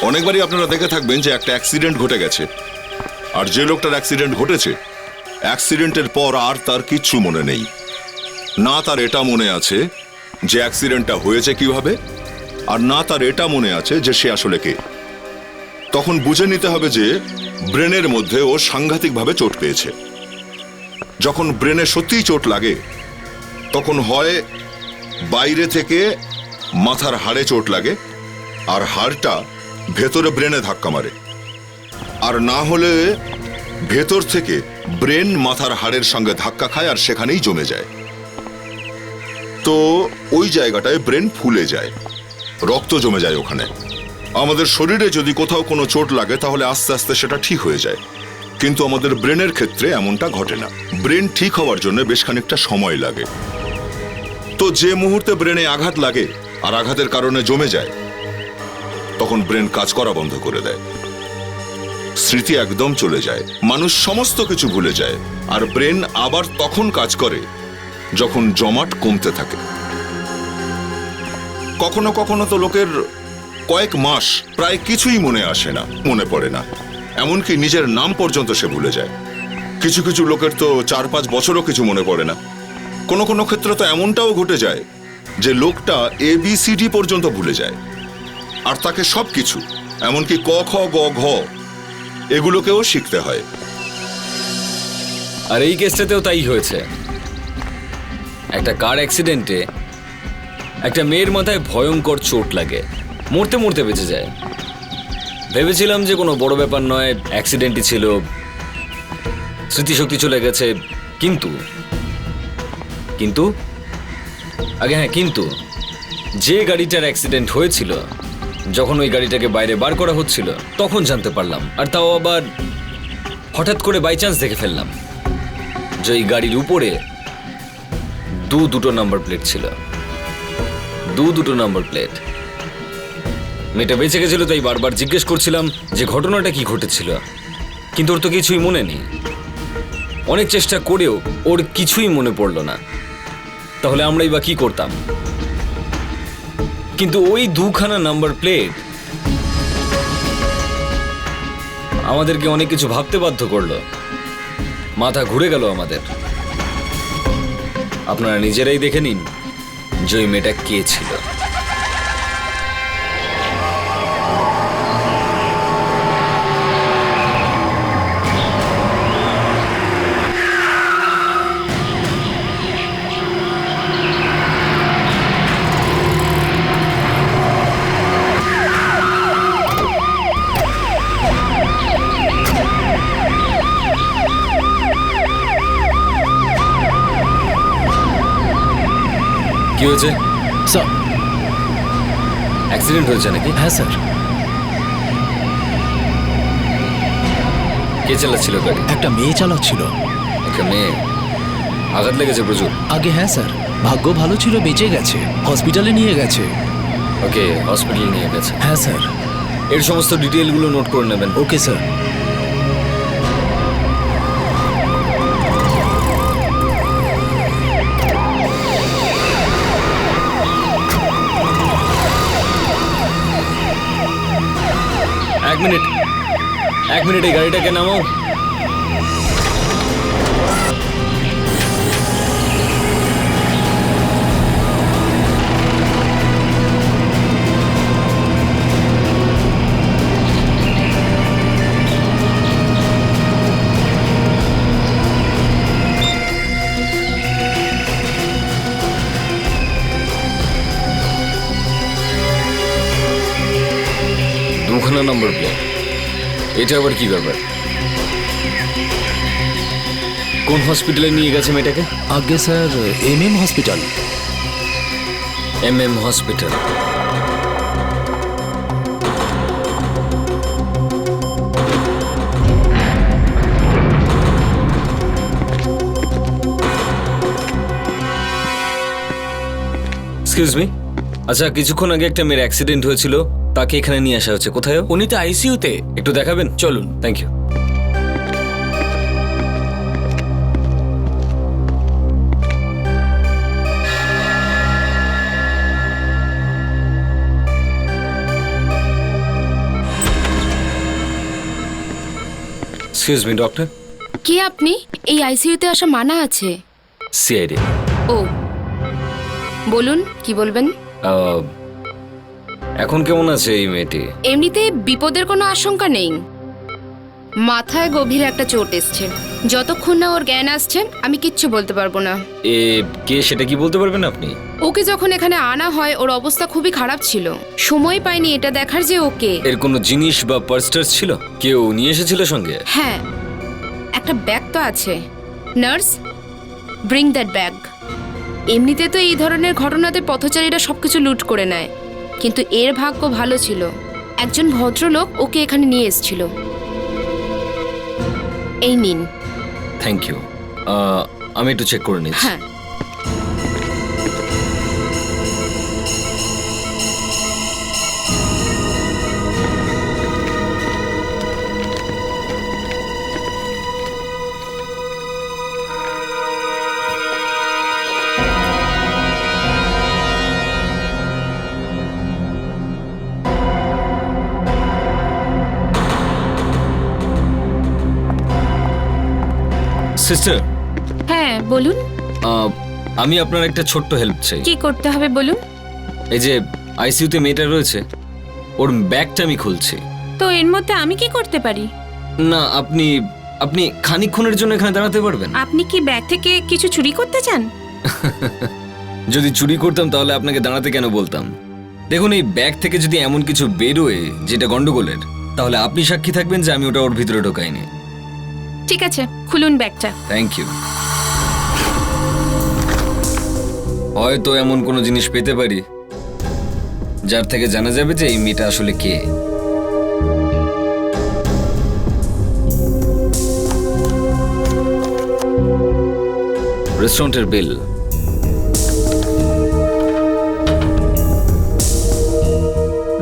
অনেকবারই আপনারা দেখে থাকবেন যে একটা অ্যাক্সিডেন্ট ঘটে গেছে, আর যে লোকটার অ্যাক্সিডেন্ট ঘটেছে অ্যাক্সিডেন্টের পর আর তার কিচ্ছু মনে নেই। না তার এটা মনে আছে যে অ্যাক্সিডেন্টটা হয়েছে কিভাবে, আর না তার এটা মনে আছে যে সে আসলে কে। তখন বুঝে নিতে হবে যে ব্রেনের মধ্যে ও সাংঘাতিকভাবে চোট পেয়েছে। যখন ব্রেনে সত্যিই চোট লাগে তখন হয় বাইরে থেকে মাথার হাড়ে চোট লাগে আর হাড়টা ভেতরে ব্রেনে ধাক্কা মারে, আর না হলে ভেতর থেকে ব্রেন মাথার হাড়ের সঙ্গে ধাক্কা খায় আর সেখানেই জমে যায়। তো ওই জায়গাটায় ব্রেন ফুলে যায়, রক্ত জমে যায় ওখানে। আমাদের শরীরে যদি কোথাও কোনো চোট লাগে তাহলে আস্তে আস্তে সেটা ঠিক হয়ে যায়, কিন্তু আমাদের ব্রেনের ক্ষেত্রে এমনটা ঘটে না। ব্রেন ঠিক হওয়ার জন্য বেশ খানিকটা সময় লাগে। তো যে মুহূর্তে ব্রেনে আঘাত লাগে আর আঘাতের কারণে জমে যায় তখন ব্রেন কাজ করা বন্ধ করে দেয়, স্মৃতি একদম চলে যায়, মানুষ সমস্ত কিছু ভুলে যায়। আর ব্রেন আবার তখন কাজ করে যখন জমাট কমতে থাকে। কখনো কখনো তো লোকের কয়েক মাস প্রায় কিছুই মনে আসে না, মনে পড়ে না, এমনকি নিজের নাম পর্যন্ত সে ভুলে যায়। কিছু কিছু লোকের তো 4-5 বছরও কিছু মনে পড়ে না। কোনো কোনো ক্ষেত্রে তো এমনটাও ঘটে যায় যে লোকটা ABCD পর্যন্ত ভুলে যায়, আর তাকে সবকিছু এমনকি ক খ গ ঘ এগুলোকেও শিখতে হয়। আর এই কেসটাতেও তাই হয়েছে। একটা কার অ্যাক্সিডেন্টে একটা মেয়ের মাথায় ভয়ঙ্কর চোট লাগে, মরতে মরতে বেঁচে যায়। ভেবেছিলাম যে কোনো বড় ব্যাপার নয়, অ্যাক্সিডেন্টই ছিল, স্মৃতিশক্তি চলে গেছে। কিন্তু কিন্তু যে গাড়িটার অ্যাক্সিডেন্ট হয়েছিল, যখন ওই গাড়িটাকে বাইরে বার করা হচ্ছিল তখন জানতে পারলাম, আর তাও আবার হঠাৎ করে বাই চান্স দেখে ফেললাম যে ওই গাড়ির উপরে দুটো নাম্বার প্লেট ছিল। দুটো নাম্বার প্লেট। মেয়েটা বেঁচে গেছিল, তাই বারবার জিজ্ঞেস করছিলাম যে ঘটনাটা কি ঘটেছিল, কিন্তু ওর তো কিছুই মনে নেই। অনেক চেষ্টা করেও ওর কিছুই মনে পড়ল না। তাহলে আমরাই বা কি করতাম? কিন্তু ওই 2খানা নাম্বার প্লেট আমাদেরকে অনেক কিছু ভাবতে বাধ্য করলো। মাথা ঘুরে গেল আমাদের। আপনারা নিজেরাই দেখে নিন যে ওই মেয়েটা কে ছিল। কি হয়েছে স্যার? অ্যাক্সিডেন্ট হয়েছে নাকি? হ্যাঁ স্যার। কে চালাচ্ছিল গাড়ি? একটা মেয়ে চালাচ্ছিল। একটা মেয়ে? আঘাত লেগেছে প্রচুর? আগে হ্যাঁ স্যার, ভাগ্য ভালো ছিল, বেঁচে গেছে, হসপিটালে নিয়ে গেছে। ওকে, হসপিটাল নিয়ে গেছে। হ্যাঁ স্যার। এর সমস্ত ডিটেলগুলো নোট করে নেবেন। Okay sir. এক মিনিট এই গাড়িটাকে নামাও। দুখানা নম্বর প্লেট, এটা আবার কি ব্যাপার? কোন হসপিটালে নিয়ে গেছে মেয়েটাকে? আগে sir MM hospital. MM hospital. Excuse me, আচ্ছা কিছুক্ষণ আগে একটা মেয়ের অ্যাক্সিডেন্ট হয়েছিল, তাকে এখানে নিয়ে আসা হচ্ছে। কোথায়? উনি তো ICU-তে। একটু দেখাবেন? চলুন। Thank you. Excuse me doctor. কে আপনি? এই আইসিইউতে আসা মানা আছে। সিআইডি। ও, বলুন কি বলবেন? এখন কেমন আছে এই মেয়েটি? এমনিতে বিপদের কোনো আশঙ্কা নেই। মাথায় গভীর একটা চোট এসছে। যতক্ষণ না ওর জ্ঞান আসছে আমি কিচ্ছু বলতে পারবো না। এ কে সেটা কি বলতে পারবেন আপনি? ওকে যখন এখানে আনা হয় ওর অবস্থা খুবই খারাপ ছিল। সময় পাইনি এটা দেখার যে ওকে। এর কোনো জিনিস বা পার্সটার্স ছিল? কেউ নিয়ে এসেছিল সঙ্গে? হ্যাঁ, একটা ব্যাগ তো আছে। Nurse, bring that bag. এমনিতে তো এই ধরনের ঘটনাতে পথচারীরা সবকিছু লুট করে নেয়, কিন্তু এর ভাগ্য ভালো ছিল। একজন ভদ্রলোক ওকে এখানে নিয়ে এসেছিল। এই নিন। Thank you. আমি একটু চেক করে নিচ্ছি। হ্যাঁ, সিস্টার, হ্যাঁ বলুন। আমি আপনার একটা ছোট্ট হেল্প চাই। কি করতে হবে বলুন? এই যে আইসিইউতে মেয়েটা রয়েছে, ওর ব্যাগটা আমি খুলছি। তো এর মধ্যে আমি কি করতে পারি? না, আপনি আপনি খানিকক্ষণের জন্য এখানে দাঁড়াতে পারবেন? আপনি কি ব্যাগ থেকে কিছু চুরি করতে চান? যদি চুরি করতাম তাহলে আপনাকে দাঁড়াতে কেন বলতাম? দেখুন, এই ব্যাগ থেকে যদি এমন কিছু বেরোয় যেটা গন্ডগোলের, তাহলে আপনি সাক্ষী থাকবেন যে আমি ওটা ওর ভিতরে ঢোকাইনি। ঠিক আছে, খুলুন ব্যাগটা। Thank you. হয়তো এমন কোনো জিনিস পেতে পারি যার থেকে জানা যাবে যে এই মেয়েটা আসলে কে। রেস্টুরেন্টের বিল,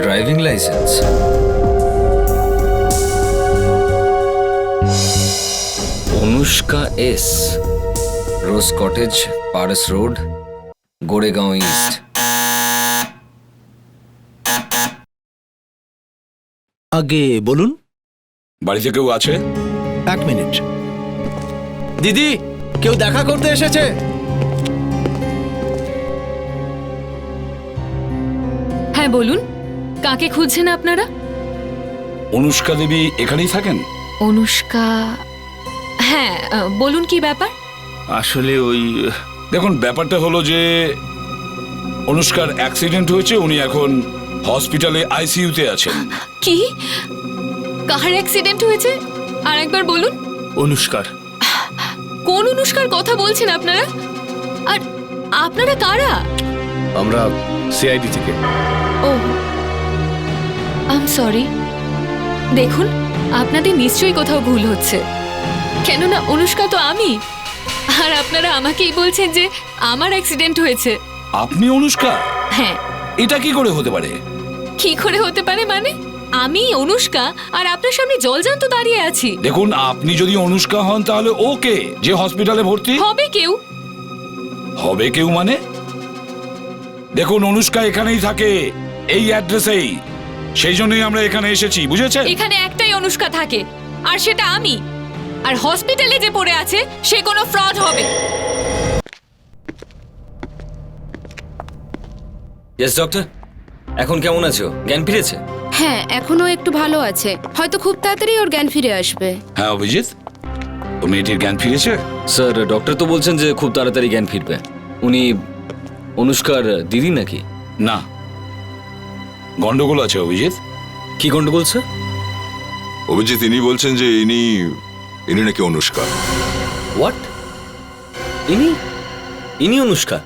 ড্রাইভিং লাইসেন্স, অনুষ্কা এস, রোজ কটেজ, পারস রোড, গোড়েগাঁও ইস্ট। আগে বলুন। বাড়িতে কেউ আছে? এক মিনিট। দিদি, কেউ দেখা করতে এসেছে। হ্যাঁ বলুন, কাকে খুঁজছেন আপনারা? অনুষ্কা দেবী এখানেই থাকেন? অনুষ্কা? হ্যাঁ, বলুন কি ব্যাপার? আসলে ওই দেখুন, ব্যাপারটা হলো যে অনুষ্কার অ্যাক্সিডেন্ট হয়েছে, উনি এখন হসপিটালে আইসিইউতে আছেন। কি? কার অ্যাক্সিডেন্ট হয়েছে? আর একবার বলুন। অনুষ্কার। কোন অনুষ্কার কথা বলছেন আপনারা? আর আপনারা কারা? আমরা সিআইডি থেকে। ও, আই এম সরি। দেখুন, আপনাদের নিশ্চয়ই কোথাও ভুল হচ্ছে, কেননা অনুষ্কা তো আমি। আর আপনারা আমাকেই বলছেন যে আমার অ্যাক্সিডেন্ট হয়েছে। আপনি অনুষ্কা? হ্যাঁ। এটা কি করে হতে পারে? কি করে হতে পারে মানে? আমি অনুষ্কা আর আপনার সামনে জলজান্ত দাঁড়িয়ে আছি। দেখুন, আপনি যদি অনুষ্কা হন তাহলে ওকে যে হসপিটালে ভর্তি হবে কেউ? হবে কেউ মানে? দেখুন, অনুষ্কা এখানেই থাকে, এই অ্যাড্রেসেই। সেই জন্যই আমরা এখানে এসেছি, বুঝেছেন? এখানে একটাই অনুষ্কা থাকে, আর সেটা আমি। আর হসপিটালে যে পড়ে আছে সে কোনো ফ্রড হবে। ইয়েস ডক্টর, এখন কেমন আছো? জ্ঞান ফিরেছে? হ্যাঁ, এখনো একটু ভালো আছে। হয়তো খুব তাড়াতাড়ি ওর জ্ঞান ফিরে আসবে। হ্যাঁ অভিজিৎ, ও মেয়েটির জ্ঞান ফিরেছে? স্যার, ডক্টর তো বলছেন যে খুব তাড়াতাড়ি জ্ঞান ফিরবে। উনি অনুষ্কার দিদি নাকি? না, গন্ডগোল আছে অভিজিৎ। কি গন্ডগোল স্যার? অভিজিৎ, ইনি বলছেন যে ইনি নাকি অনুষ্কা। হোয়াট? ইনি ইনি অনুষ্কা?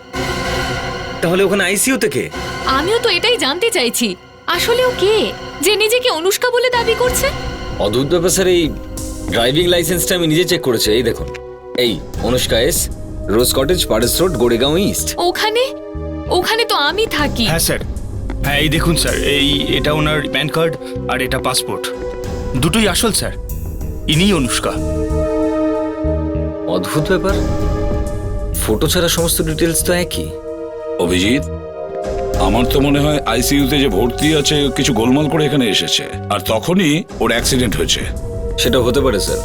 তাহলে ওখানে আইসিইউ থেকে? আমিও তো এটাই জানতে চাইছি, আসলেও কে যে নিজেকে অনুষ্কা বলে দাবি করছে? অদ্ভুত ব্যাপার স্যার। এই ড্রাইভিং লাইসেন্সটা আমি নিজে চেক করেছি। এই দেখুন, এই অনুষ্কা এস, রোজ কটেজ, পারস রোড, গোড়েগাঁও ইস্ট। ওখানে তো আমি থাকি। হ্যাঁ স্যার, হ্যাঁ এই দেখুন স্যার, এটা ওনার প্যান কার্ড আর এটা পাসপোর্ট, দুটোই আসল স্যার। ইনিই অনুষ্কা। অদ্ভুত ব্যাপার, ফটো ছাড়া সমস্ত ডিটেলস তো একই। অভিজিৎ, আমার তো মনে হয় আইসিইউতে যে ভর্তি আছে কিছু গোলমাল করে এখানে এসেছে, আর তখনই ওর অ্যাক্সিডেন্ট হয়েছে। সেটা হতে পারে স্যার,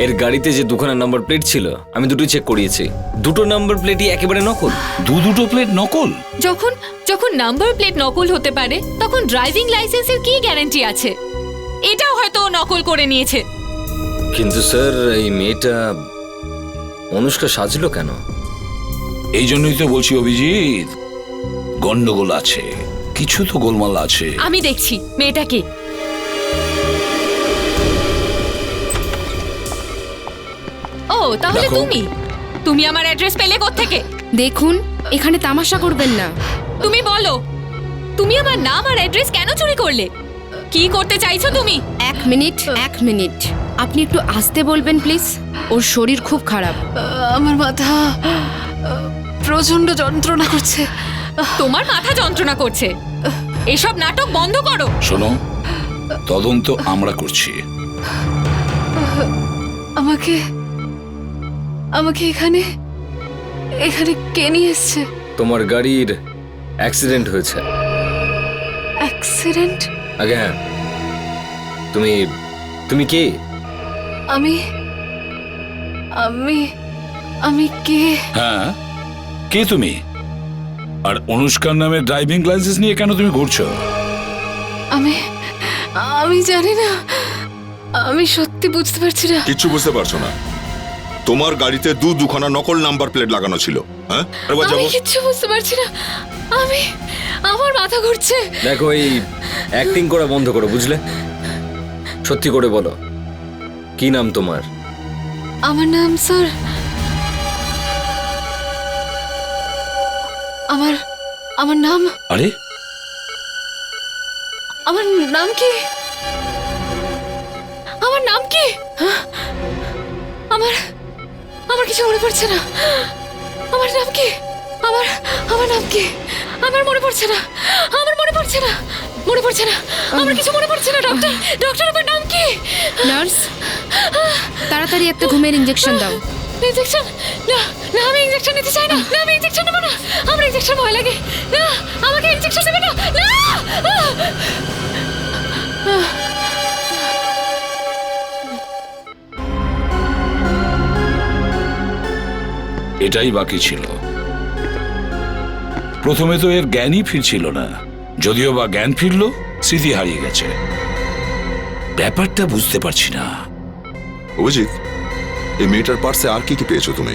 এর গাড়িতে যে দুখানা নাম্বার প্লেট ছিল আমি দুটোই চেক করিয়েছি, দুটো নাম্বার প্লেটই একেবারে নকল। দুটো প্লেট নকল? যখন যখন নাম্বার প্লেট নকল হতে পারে তখন ড্রাইভিং লাইসেন্সের কি গ্যারান্টি আছে? এটাও হয়তো ও নকল করে নিয়েছে। কিন্তু স্যার এই মেয়েটা অনুষ্কা সাজলো কেন? এই জন্যই তো বলছি অভিজিৎ, গন্ডগোল আছে, কিছু তো গোলমাল আছে। আমি দেখছি মেয়েটাকে। ও তাহলে দেখো। তুমি আমার অ্যাড্রেস পেলে কোত্থেকে? দেখুন, এখানে তামাশা করবেন না। তুমি বলো, তুমি আমার নাম আর অ্যাড্রেস কেন চুরি করলে? কি করতে চাইছো তুমি? এক মিনিট, আপনি একটু আস্তে বলবেন প্লিজ। ওর শরীর খুব খারাপ। আমার মাথা প্রচন্ড যন্ত্রণা করছে। তোমার মাথা যন্ত্রণা করছে? এসব নাটক বন্ধ করো। শোনো, তদন্ত আমরা করছি। আমাকে আমাকে এখানে এখানে কে নিয়ে এসছে? তোমার গাড়ির অ্যাক্সিডেন্ট হয়েছে। অ্যাক্সিডেন্ট? আগে হ্যাঁ, তুমি কে? আমি আমি আমি কে? হ্যাঁ, কে তুমি? আর অনুষ্কার নামে ড্রাইভিং লাইসেন্স নিয়ে কেন তুমি ঘুরছো? আমি আমি জানি না, আমি সত্যি বুঝতে পারছি না। কিচ্ছু বুঝতে পারছো না? তোমার গাড়িতে দুখানা নকল নাম্বার প্লেট লাগানো ছিল। হ্যাঁ, এবার আমি যাবো। কিচ্ছু বুঝতে পারছি না। আমার মাথা ঘুরছে। দেখো, এই অ্যাক্টিং করা বন্ধ করো, বুঝলে? সত্যি করে বলো, কি নাম তোমার? আমার নাম স্যার, আমার নাম আরে আমার নাম কি? আমার নাম কি? হ্যাঁ? আমার কিছু মনে পড়ছে না। আমার নাম কি? আমার নাম কি? আমার মনে পড়ছে না। মনে পড়ছে না। আমার কিছু মনে পড়ছে না। ডক্টর আমার নাম কি? নার্স, তাড়াতাড়ি একটা ঘুমের ইঞ্জেকশন দাও। ইনজেকশন? না না, আমি ইনজেকশন নিতে চাই না। না, আমি ইনজেকশন নেবো না। আমার ইনজেকশন ভয় লাগে। না, আমাকে ইনজেকশন দেবে না। না। এটাই বাকি ছিল। প্রথমে তো এর জ্ঞানই ফিরছিল না, যদিও বা জ্ঞান ফিরল, স্মৃতি হারিয়ে গেছে। ব্যাপারটা বুঝতে পারছি না। অভিজিৎ, এই মেয়েটার পার্সে আর কি কি পেয়েছো তুমি?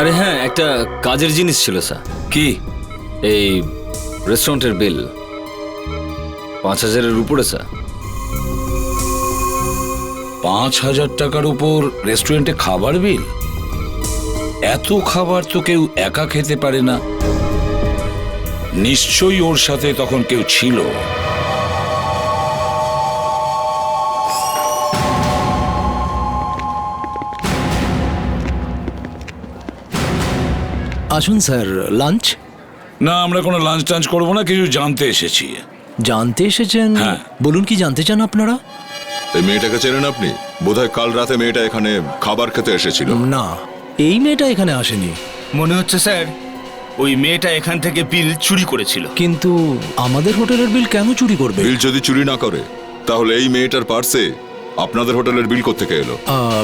আরে হ্যাঁ, একটা কাজের জিনিস ছিল স্যার। কি? এই রেস্টুরেন্টের বিল 5,000-এর উপরে স্যার। 5,000 টাকার উপর রেস্টুরেন্টে খাবার বিল? এত খাবার তো কেউ একা খেতে পারে না। নিশ্চয়ই ওর সাথে তখন কেউ ছিল। আসুন স্যার, লাঞ্চ? না, আমরা কোনো লাঞ্চ টাঞ্চ করবো না, কিছু জানতে এসেছি। জানতে এসেছেন? হ্যাঁ। বলুন, কি জানতে চান আপনারা? এই মেয়েটাকে চেনেন আপনি? বোধহয় কাল রাতে মেয়েটা এখানে খাবার খেতে এসেছিল। না, এই মেয়েটা এখানে আসেনি। মনে হচ্ছে স্যার ওই মেয়েটা এখান থেকে বিল চুরি করেছিল। কিন্তু আমাদের হোটেলের বিল কেন চুরি করবে? বিল যদি চুরি না করে, তাহলে এই মেয়েটার পার্সে আপনাদের হোটেলের বিল কোত্থেকে এলো?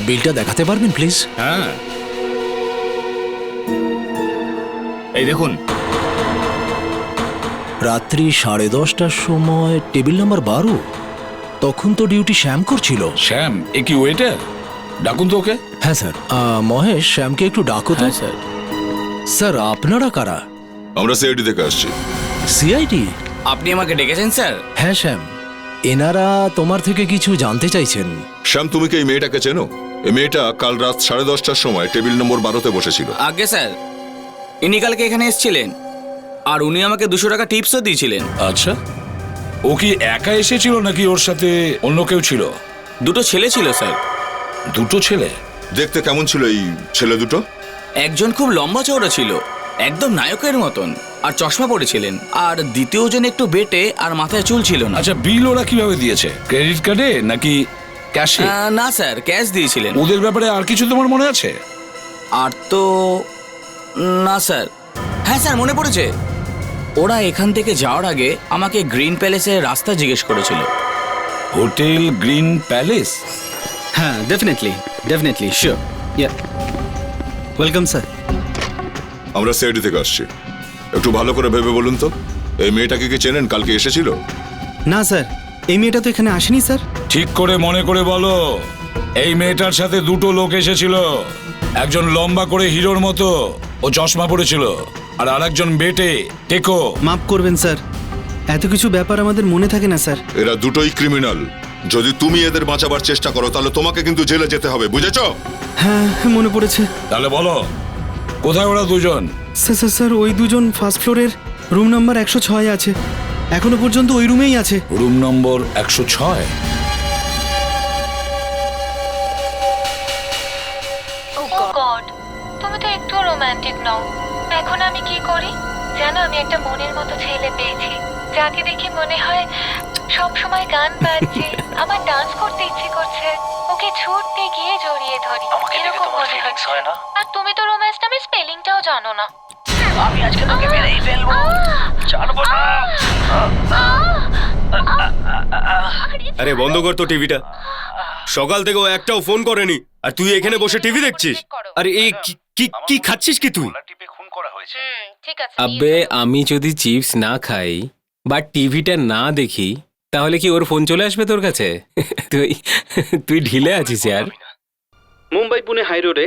বিলটা দেখাতে পারবেন প্লিজ? হ্যাঁ, এই দেখুন। রাত্রি 10:30টার সময় টেবিল নাম্বার 12। তখন তো ডিউটি শ্যাম করছিল। শ্যাম? এ কি ওয়েটার? ডাকুন তো ওকে। হ্যাঁ স্যার। মহেশ, শ্যামকে একটু ডাকো তো। স্যার। স্যার, আপনারা কারা? আমরা সিআইডি থেকে আসছি। সিআইডি? আপনি আমাকে ডেকেছেন স্যার? হ্যাঁ শ্যাম, এনারা তোমার থেকে কিছু জানতে চাইছেন। শ্যাম, তুমি কি এই মেয়েটাকে চেনো? এই মেয়েটা কাল রাত 10:30টার সময় টেবিল নম্বর 12-তে বসেছিল। আগে স্যার, ইনি কালকে এখানে এসেছিলেন আর উনি আমাকে 200 টাকা টিপসও দিয়েছিলেন। আচ্ছা, ও কি একা এসেছিল নাকি ওর সাথে অন্য কেউ ছিল? দুটো ছেলে ছিল স্যার। দুটো ছেলে? দেখতে কেমন ছিল এই ছেলে দুটো? একজন খুব লম্বা চওড়া ছিল, একদম নায়কের মতন, আর চশমা পরেছিলেন। আর দ্বিতীয়জন একটু বেটে আর মাথায় চুল ছিল না। আচ্ছা, বিল ওরা কিভাবে দিয়েছে? ক্রেডিট কার্ডে নাকি ক্যাশে? না স্যার, ক্যাশ দিয়েছিলেন। ওদের ব্যাপারে আর কিছু তোমার মনে আছে? আর তো না স্যার। হ্যাঁ স্যার, মনে পড়েছে। ওরা এখান থেকে যাওয়ার আগে আমাকে গ্রিন প্যালেসের রাস্তা জিজ্ঞেস করেছিল। Hotel green palace. হ্যাঁ ডেফিনেটলি শিওর। ইয়া ওয়েলকাম স্যার। আমরা সিআইডি থেকে আসছি। একটু ভালো করে ভেবে বলুন তো, এই মেয়েটাকে কি চেনেন? কালকে এসেছিল? না স্যার, এই মেয়েটা তো এখানে আসেনি স্যার। ঠিক করে মনে করে বলো। এই মেয়েটার সাথে দুটো লোক এসেছিল। একজন লম্বা করে হিরোর মতো, ও চশমা পরেছিল, আর আরেকজন বেটে টেকো। মাফ করবেন স্যার, এত কিছু ব্যাপার আমাদের মনে থাকে না স্যার। এরা দুটোই ক্রিমিনাল। যদি তুমি এদের বাঁচাবার চেষ্টা করো তাহলে তোমাকে কিন্তু জেলে যেতে হবে, বুঝেছো? হ্যাঁ মনে পড়েছে। তাহলে বলো, কোথায় ওরা দুজন? স্যার ওই দুজন ফার্স্ট ফ্লোরের রুম নাম্বার 106 আছে। এখনো পর্যন্ত ওই রুমেই আছে। Room number 106। গড, তুমি তো একটু রোমান্টিক নও। এখন আমি কি করি জানো? আমি একটা মনের মতো ছেলে পেয়েছি, যাকে দেখে মনে হয় সব সময় গান বাজছে, আমার ডান্স করতে ইচ্ছে করছে, ওকে ছুটতে গিয়ে জড়িয়ে ধরি, এরকম মনে হচ্ছে। আর তুমি তো রোম্যান্স নামে স্পেলিংটাও জানো না। আমি আজকে তোকে মেরেই ফেলবো, ছাড়বো না। আরে বন্ধ কর তো টিভিটা। সকাল থেকে ও একটাও ফোন করেনি, আর তুই এখানে বসে টিভি দেখছিস। আরে এই কি খাচ্ছিস কি তুই? ঠিক আছে, আব্বে আমি যদি চিপস না খাই বা টিভিটা না দেখি তাহলে কি ওর ফোন চলে আসবে তোর কাছে? তুই ঢিলে আছিস यार। মুম্বাই পুনে হাই রোডে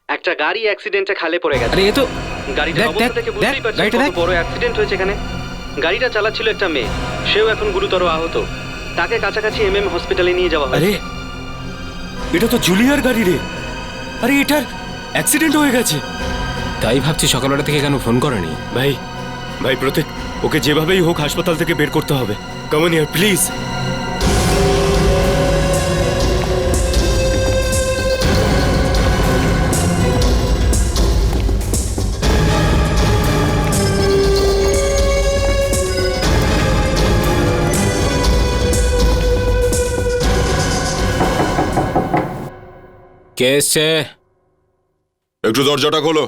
একটা গাড়ি অ্যাক্সিডেন্টে খালে পড়ে গেছে। আরে এ তো গাড়িটার অবস্থা দেখে বুঝতেই পারছেন গাড়িটা কত দেখ। বড় অ্যাক্সিডেন্ট হয়েছে এখানে। গাড়িটা চালাচ্ছিল একটা মেয়ে, সেও এখন গুরুতর আহত। তাকে কাছাকাছি এমএম হসপিটালে নিয়ে যাওয়া আরে হয়েছে। এটা তো জুলিয়ার গাড়ি রে। আরে এটার অ্যাক্সিডেন্ট হয়ে গেছে। তাই ভাবছি সকালবেলা থেকে কেন ফোন করেনি। ভাই প্রতীক, ওকে যেভাবেই হোক হাসপাতাল থেকে বের করতে হবে। Come on here please. কে এসছে? একটু দরজাটা খোলো।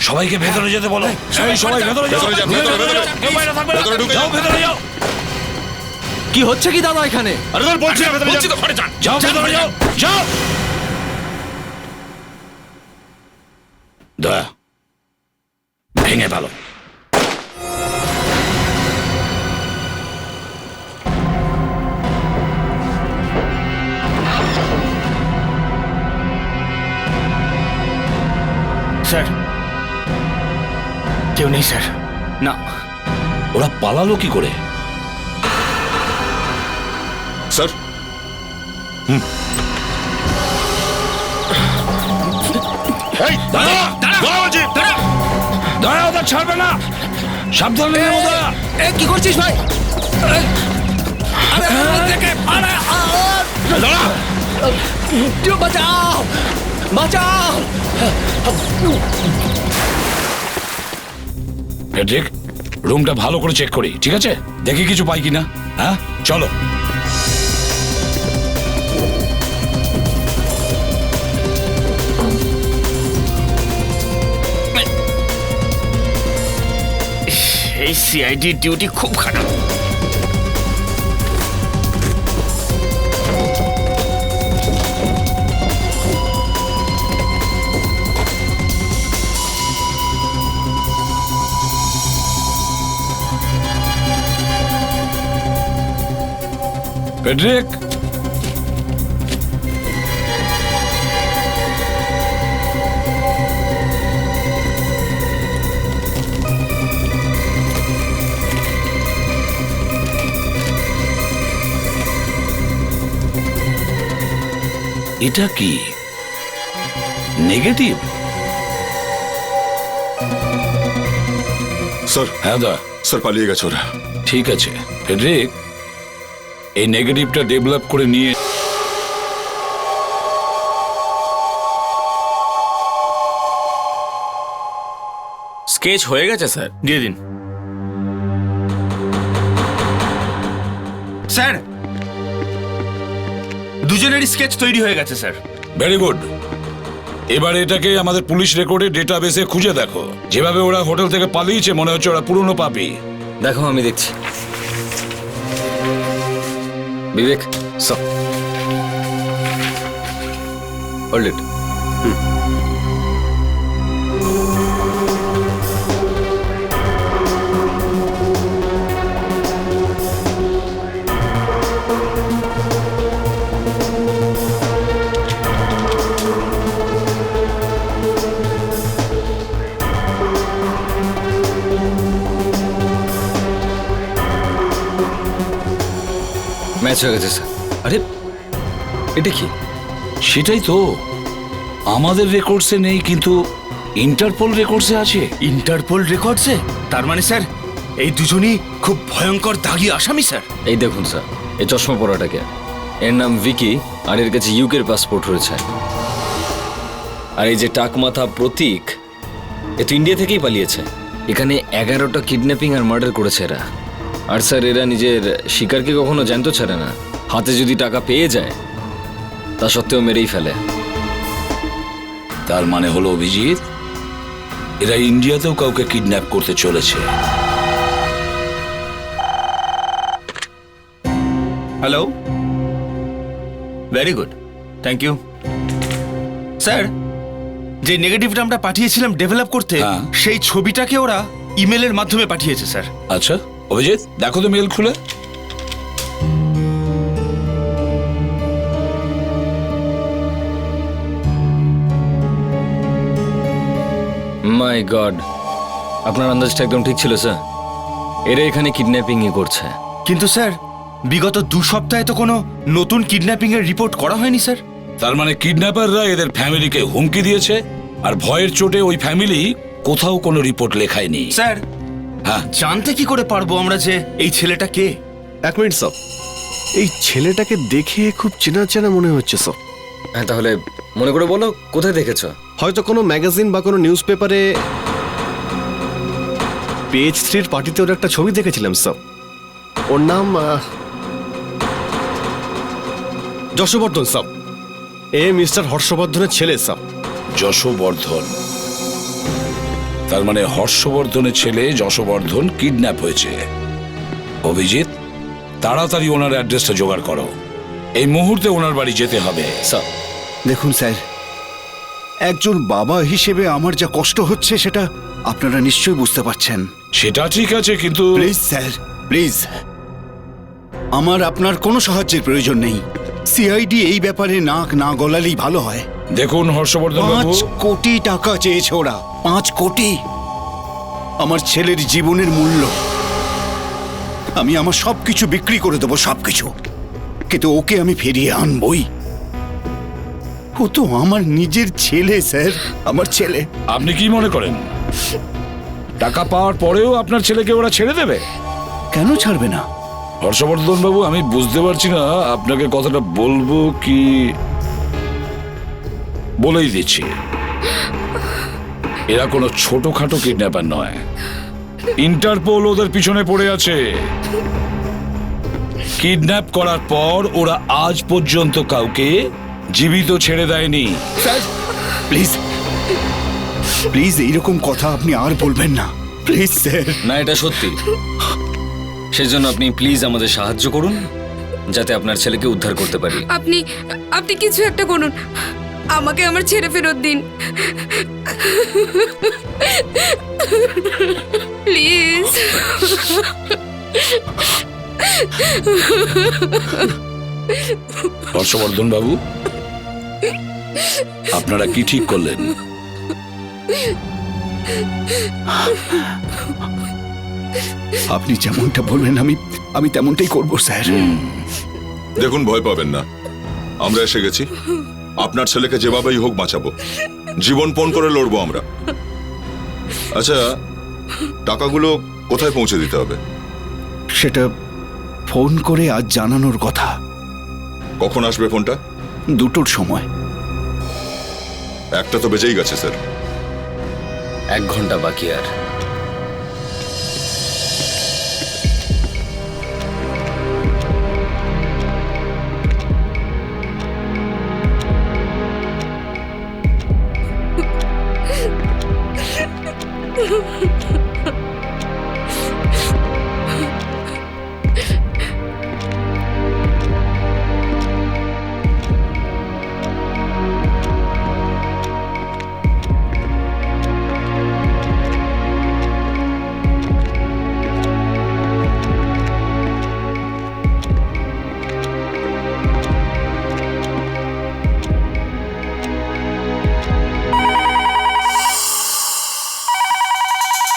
সবাইকে ভেতরে যেতে বলো। এই সবাই ভেতরে যাও। ভেতরে যান, ভেতরে, ভেতরে। কেউ বাইরে থাকবে না। ভেতরে ঢুকে যাও, যাও। ভেতরে যাও। কি হচ্ছে কি দাদা এখানে? আরে বলছি না, ভেতরে যান। যাও, ভেতরে যাও। যাও। দয়া ভেঙে ভালো। স্যার কেউ নেই স্যার। না, ওরা পালালো কি করে? স্যার, এই দাঁড়া, দাঁড়া বলছি, দাঁড়া। দাঁড়া, ওদের ছাড়বে না। সাবধানে নেমো দাঁড়া। কি করছিস ভাই? দাঁড়া। বাঁচাও বাঁচাও। ফেডরিক, রুমটা ভালো করে চেক করি, ঠিক আছে? দেখি কিছু পাই কিনা। হ্যাঁ, চলো। এই সিআইডি ডিউটি খুব খারাপ। ফেডরিক, এটা কি নেগেটিভ? স্যার, হ্যাঁ দা, স্যার পালিয়ে গেছে ওরা। ঠিক আছে ফেডরিক, এই নেগেটিভটা ডেভেলপ করে নিয়ে স্কেচ হয়ে গেছে স্যার। দিয়ে দিন স্যার। দুজনেরই স্কেচ তৈরি হয়ে গেছে স্যার। Very good. এবার এটাকে আমাদের পুলিশ রেকর্ডে ডেটাবেসে খুঁজে দেখো। যেভাবে ওরা হোটেল থেকে পালিয়েছে মনে হচ্ছে ওরা পুরনো পাপী। দেখো আমি দেখছি। বিবেক সব হোল্ড ইট। ম্যাচ হয়ে গেছে স্যার। আরে এটা কি? সেটাই তো, আমাদের রেকর্ডসে নেই কিন্তু ইন্টারপোল রেকর্ডসে আছে। ইন্টারপোল রেকর্ডসে? তার মানে স্যার এই দুজনই খুব ভয়ঙ্কর দাগি আসামি স্যার। এই দেখুন স্যার, এই চশমা পরাটাকে, এর নাম ভিকি আর এর কাছে ইউকের পাসপোর্ট রয়েছে। আর এই যে টাক মাথা প্রতীক, এ তো ইন্ডিয়া থেকেই পালিয়েছে। এখানে 11টা কিডন্যাপিং আর মার্ডার করেছে এরা। আর স্যার এরা নিজের শিকারকে কখনো জ্যান্ত ছাড়ে না। হাতে যদি টাকা পেয়ে যায় তা সত্ত্বেও মেরেই ফেলে। তার মানে হলো অভিজিৎ, এরা ইন্ডিয়াতেও কাউকে কিডন্যাপ করতে চলেছে। Hello, very good, thank you sir. যে নেগেটিভটা আমরা পাঠিয়েছিলাম ডেভেলপ করতে, হ্যাঁ। সেই ছবিটাকে ওরা ইমেলের মাধ্যমে পাঠিয়েছে স্যার। আচ্ছা অভিজিৎ, দেখো তো মেল খুলে। মাই গড, আপনার আন্দাজটা একদম ঠিক ছিল স্যার। এরা এখানে কিডন্যাপিংই করছে। কিন্তু স্যার বিগত 2 সপ্তাহে তো কোনো নতুন কিডন্যাপিং এর রিপোর্ট করা হয়নি স্যার। তার মানে কিডন্যাপাররা এদের ফ্যামিলিকে হুমকি দিয়েছে, আর ভয়ের চোটে ওই ফ্যামিলি কোথাও কোনো রিপোর্ট লেখায়নি। স্যার হ্যাঁ, জানতে কি করে পারবো আমরা যে এই ছেলেটা কে? এক মিনিট সব, এই ছেলেটাকে দেখে খুব চেনা চেনা মনে হচ্ছে সব। হ্যাঁ, তাহলে মনে করে বলো কোথায় দেখেছো? হয়তো কোনো ম্যাগাজিন বা কোনো নিউজ পেপারে পেজ 3 পার্টিতে ওর একটা ছবি দেখেছিলাম সব। ওর নাম যশবর্ধন সব। মিস্টার হর্ষবর্ধনের ছেলে সব। যশবর্ধন? তার মানে হর্ষবর্ধনের ছেলে যশবর্ধন কিডন্যাপ হয়েছে। অভিজিৎ, তাড়াতাড়ি ওনার অ্যাড্রেসটা জোগাড় করো। এই মুহূর্তে ওনার বাড়ি যেতে হবে। স্যার দেখুন স্যার, একজন বাবা হিসেবে আমার যা কষ্ট হচ্ছে সেটা আপনারা নিশ্চয়ই বুঝতে পারছেন। সেটা ঠিক আছে, কিন্তু প্লিজ স্যার, প্লিজ, আমার আপনার কোনো সাহায্যের প্রয়োজন নেই। সিআইডি এই ব্যাপারে নাক না গলালেই ভালো হয়। দেখুন হর্ষবর্ধন বাবু, 5 কোটি টাকা চেয়েছে ওরা, 5 কোটি। আমার ছেলের জীবনের মূল্য। আমি আমার সবকিছু বিক্রি করে দেবো, সবকিছু, কিন্তু ওকে আমি ফিরিয়ে আনবই। ও তো আমার নিজের ছেলে স্যার, আমার ছেলে। আপনি কি মনে করেন টাকা পাওয়ার পরেও আপনার ছেলেকে ওরা ছেড়ে দেবে? কেন ছাড়বে না? হর্ষবর্ধন বাবু, আমি বুঝতে পারছি না আপনাকে কথাটা বলবো কি। বলেই দিচ্ছি, এরা কোনো ছোটখাটো কিডন্যাপার নয়। ইন্টারপোল ওদের পিছনে পড়ে আছে। কিডন্যাপ করার পর ওরা আজ পর্যন্ত কাউকে জীবিত ছেড়ে দেয়নি। স্যার প্লিজ, প্লিজ এইরকম কথা আপনি আর বলবেন না, প্লিজ স্যার। না, এটা সত্যি। সেজন্য আপনি প্লিজ আমাদের সাহায্য করুন যাতে আপনার ছেলেকে উদ্ধার করতে পারি। আপনি কিছু একটা করুন, আমাকে আমার ছেড়ে ফেরত দিন প্লিজ। হর্ষবর্ধন বাবু, আপনারা কি ঠিক করলেন? আপনি যেমনটা বলবেন আমি তেমনটাই করব স্যার। দেখুন, ভয় পাবেন না, আমরা এসে গেছি। আপনার ছেলেকে যেভাবেই হোক বাঁচাবো, জীবন পণ করে লড়বো আমরা। আচ্ছা, টাকাগুলো কোথায় পৌঁছে দিতে হবে? সেটা ফোন করে আজ জানানোর কথা। কখন আসবে ফোনটা? 2টোর সময়। একটা তো বেজেই গেছে স্যার। 1 ঘন্টা বাকি। আর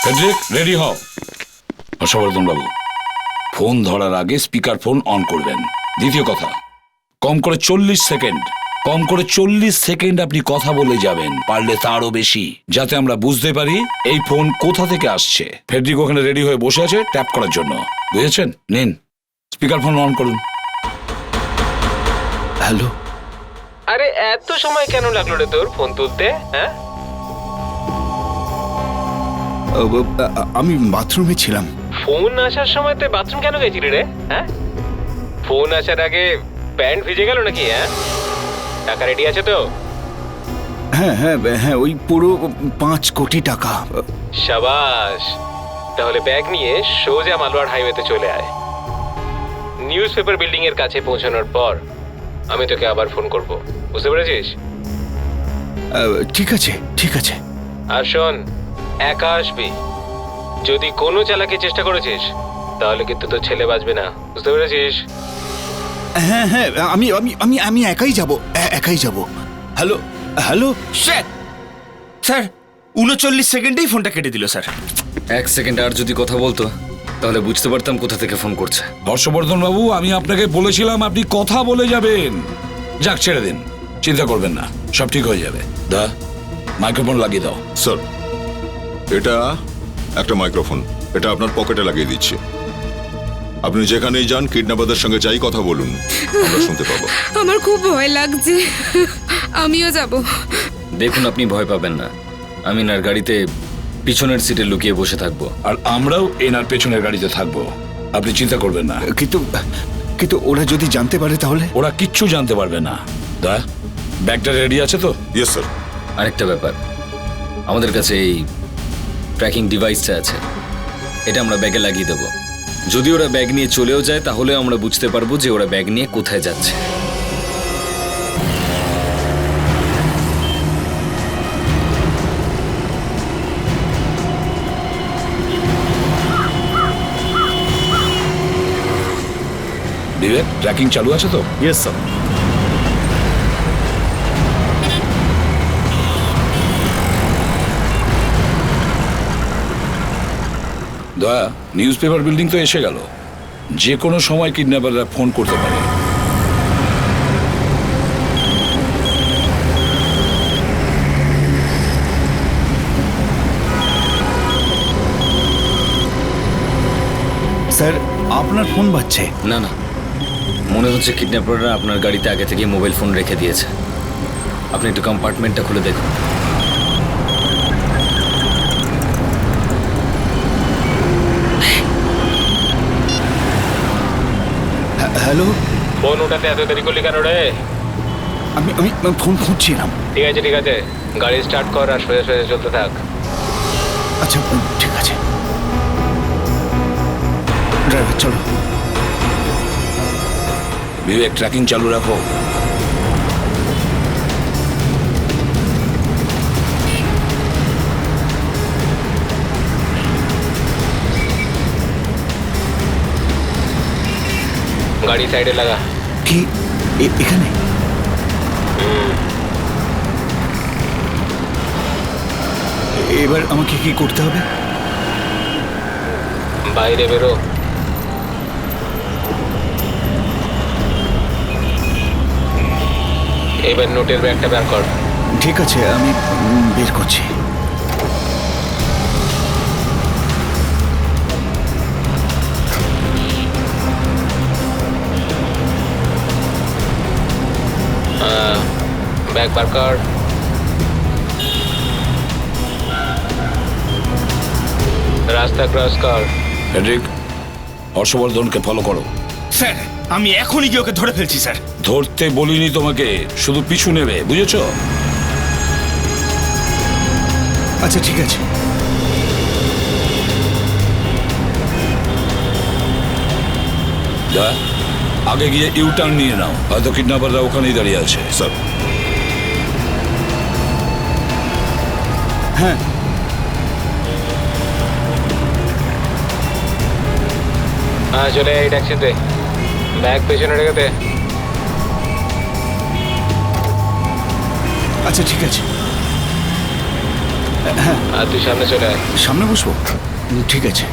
ফেডরিক, রেডি হও। হর্ষবর্ধন বাবু, ফোন ধরার আগে স্পিকার ফোন অন করবেন। দ্বিতীয় কথা, কম করে 40 সেকেন্ড, কম করে 40 সেকেন্ড আপনি কথা বলে যাবেন, পারলে তারও বেশি, যাতে আমরা বুঝতে পারি এই ফোন কোথা থেকে আসছে। ফেডরিক ওখানে রেডি হয়ে বসে আছে ট্যাপ করার জন্য, বুঝেছেন? নিন, স্পিকার ফোন অন করুন। হ্যালো, আরে এত সময় কেন লাগলো রে তোর ফোন তুলতে? হ্যাঁ, আমি বাথরুমে ছিলাম। ফোন আসার সময় তুই বাথরুম কেন গেছিলি রে? হ্যাঁ, ফোন আসার আগে প্যান্ট ভিজে গেল নাকি? হ্যাঁ, টাকা রেডি আছে তো? হ্যাঁ হ্যাঁ হ্যাঁ, ওই পুরো 5 কোটি টাকা। শাবাশ, তাহলে ব্যাগ নিয়ে সোজা মালওয়ার হাইওয়েতে চলে আয়। নিউজ পেপার বিল্ডিং এর কাছে পৌঁছানোর পর আমি তোকে আবার ফোন করব, বুঝতে পেরেছিস? ঠিক আছে ঠিক আছে। আর শোন, একা আসবি। যদি কোনো চালাকি চেষ্টা করেছিস তাহলে কিন্তু তোর ছেলে বাঁচবে না, বুঝতে পেরেছিস? হ্যাঁ হ্যাঁ, আমি আমি আমি আমি একাই যাব, একাই যাব। হ্যালো হ্যালো স্যার, 39 সেকেন্ডেই ফোনটা কেটে দিল স্যার। 1 সেকেন্ড আর যদি কথা বলতো তাহলে বুঝতে পারতাম কোথা থেকে ফোন করছে। হর্ষবর্ধন বাবু, আমি আপনাকে বলেছিলাম আপনি কথা বলে যাবেন। যাক, ছেড়ে দিন, চিন্তা করবেন না, সব ঠিক হয়ে যাবে। দা, মাইক্রোফোন লাগিয়ে দাও। স্যার, এটা একটা মাইক্রোফোন, এটা আপনার পকেটে লাগিয়ে দিচ্ছি। আপনি যেখানেই যান কিডন্যাপারদের সঙ্গে যাই কথা বলুন, আমরা শুনতে পাবো। আমার খুব ভয় লাগছে, আমিও যাব। দেখুন, আপনি ভয় পাবেন না, আমি নার গাড়িতে পিছনের সিটে লুকিয়ে বসে থাকবো। আর আমরাও এনার পেছনের গাড়িতে থাকবো, আপনি চিন্তা করবেন না। কিন্তু কিন্তু ওরা যদি জানতে পারে তাহলে? ওরা কিচ্ছু জানতে পারবে না। দা, ব্যাগটা রেডি আছে তো? Yes sir. আরেকটা ব্যাপার, আমাদের কাছে এই ট্র্যাকিং ডিভাইসটা আছে, এটা আমরা ব্যাগে লাগিয়ে দেবো। যদি ওরা ব্যাগ নিয়ে চলেও যায় তাহলে আমরা বুঝতে পারবো যে ওরা ব্যাগ নিয়ে কোথায় যাচ্ছে। বিবেক, ট্র্যাকিং চালু আছে তো? Yes sir. দয়া, নিউজ পেপার বিল্ডিং তো এসে গেল, যে কোনো সময় কিডন্যাপাররা ফোন করতে পারে। স্যার, আপনার ফোন বাজছে। না না, মনে হচ্ছে কিডন্যাপাররা আপনার গাড়িতে আগে থেকে মোবাইল ফোন রেখে দিয়েছে। আপনি একটু কম্পার্টমেন্টটা খুলে দেখুন। হ্যালো, ফোন ওঠাতে এত দেরি করলি কেন রে? আমি আমি ফোন খুঁজছিলাম। ঠিক আছে ঠিক আছে, গাড়ি স্টার্ট কর আর সোজা সোজা চলতে থাক। আচ্ছা ঠিক আছে, ড্রাইভার চলো। বিবেক, ট্র্যাকিং চালু রাখো। গাড়ি সাইডে লাগা। কি এখানে? এবার আমাকে কি করতে হবে? বাইরে বেরো। এবার নোটের ব্যাগটা বের কর। ঠিক আছে, আমি বের করছি। ব্যাগ বার কর। রাস্তা ক্রস কর। ফেডরিক, হর্ষবর্ধনকে ফলো করো। স্যার, আমি এখনই গিয়ে ওকে ধরে ফেলছি স্যার। ধরতে বলিনি তোমাকে, শুধু পিছু নেবে, বুঝেছো? আচ্ছা ঠিক আছে। যা আগে গিয়ে ইউ টার্ন নিয়ে নাও, হয়তো কিডন্যাপাররা ওখানেই দাঁড়িয়ে আছে। স্যার হ্যাঁ হ্যাঁ চলে এই ট্যাক্সিতে, ব্যাগ পেছনে রেখে দে। আচ্ছা ঠিক আছে, আর তুই সামনে চলে আয়। সামনে বসবো? ঠিক আছে,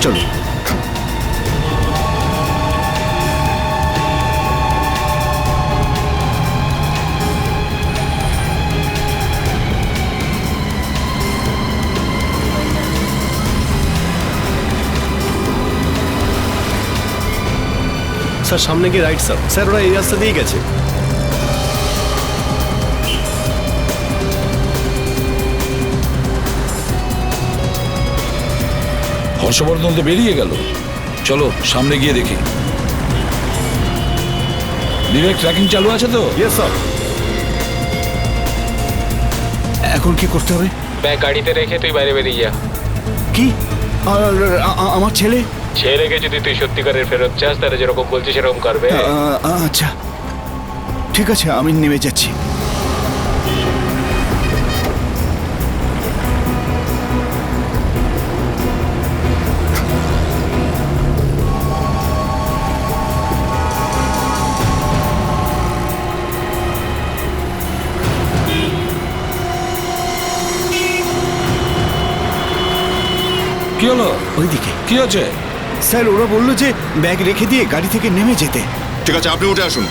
চলো। স্যার সামনে গিয়ে রাইট স্যার। স্যার ওরা এই রাস্তা দিয়েই গেছে। হর্ষবর্ধন তো বেরিয়ে গেল, চলো সামনে গিয়ে দেখি। বিবেক, ট্র্যাকিং চালু আছে তো? Yes sir. এখন কি করতে হবে? ব্যাগ গাড়িতে রেখে তুই বাইরে বেরিয়ে যা। কি? আমার ছেলে? ছেলেকে যদি তুই সত্যিকারের ফেরত চাস তাহলে যেরকম বলছিস সেরকম করবে। আচ্ছা ঠিক আছে, আমি নেমে যাচ্ছি। কি হলো? ওইদিকে। কি আছে? স্যার ওরা বললো যে ব্যাগ রেখে দিয়ে গাড়ি থেকে নেমে যেতে। ঠিক আছে, আপনি উঠে আসুন।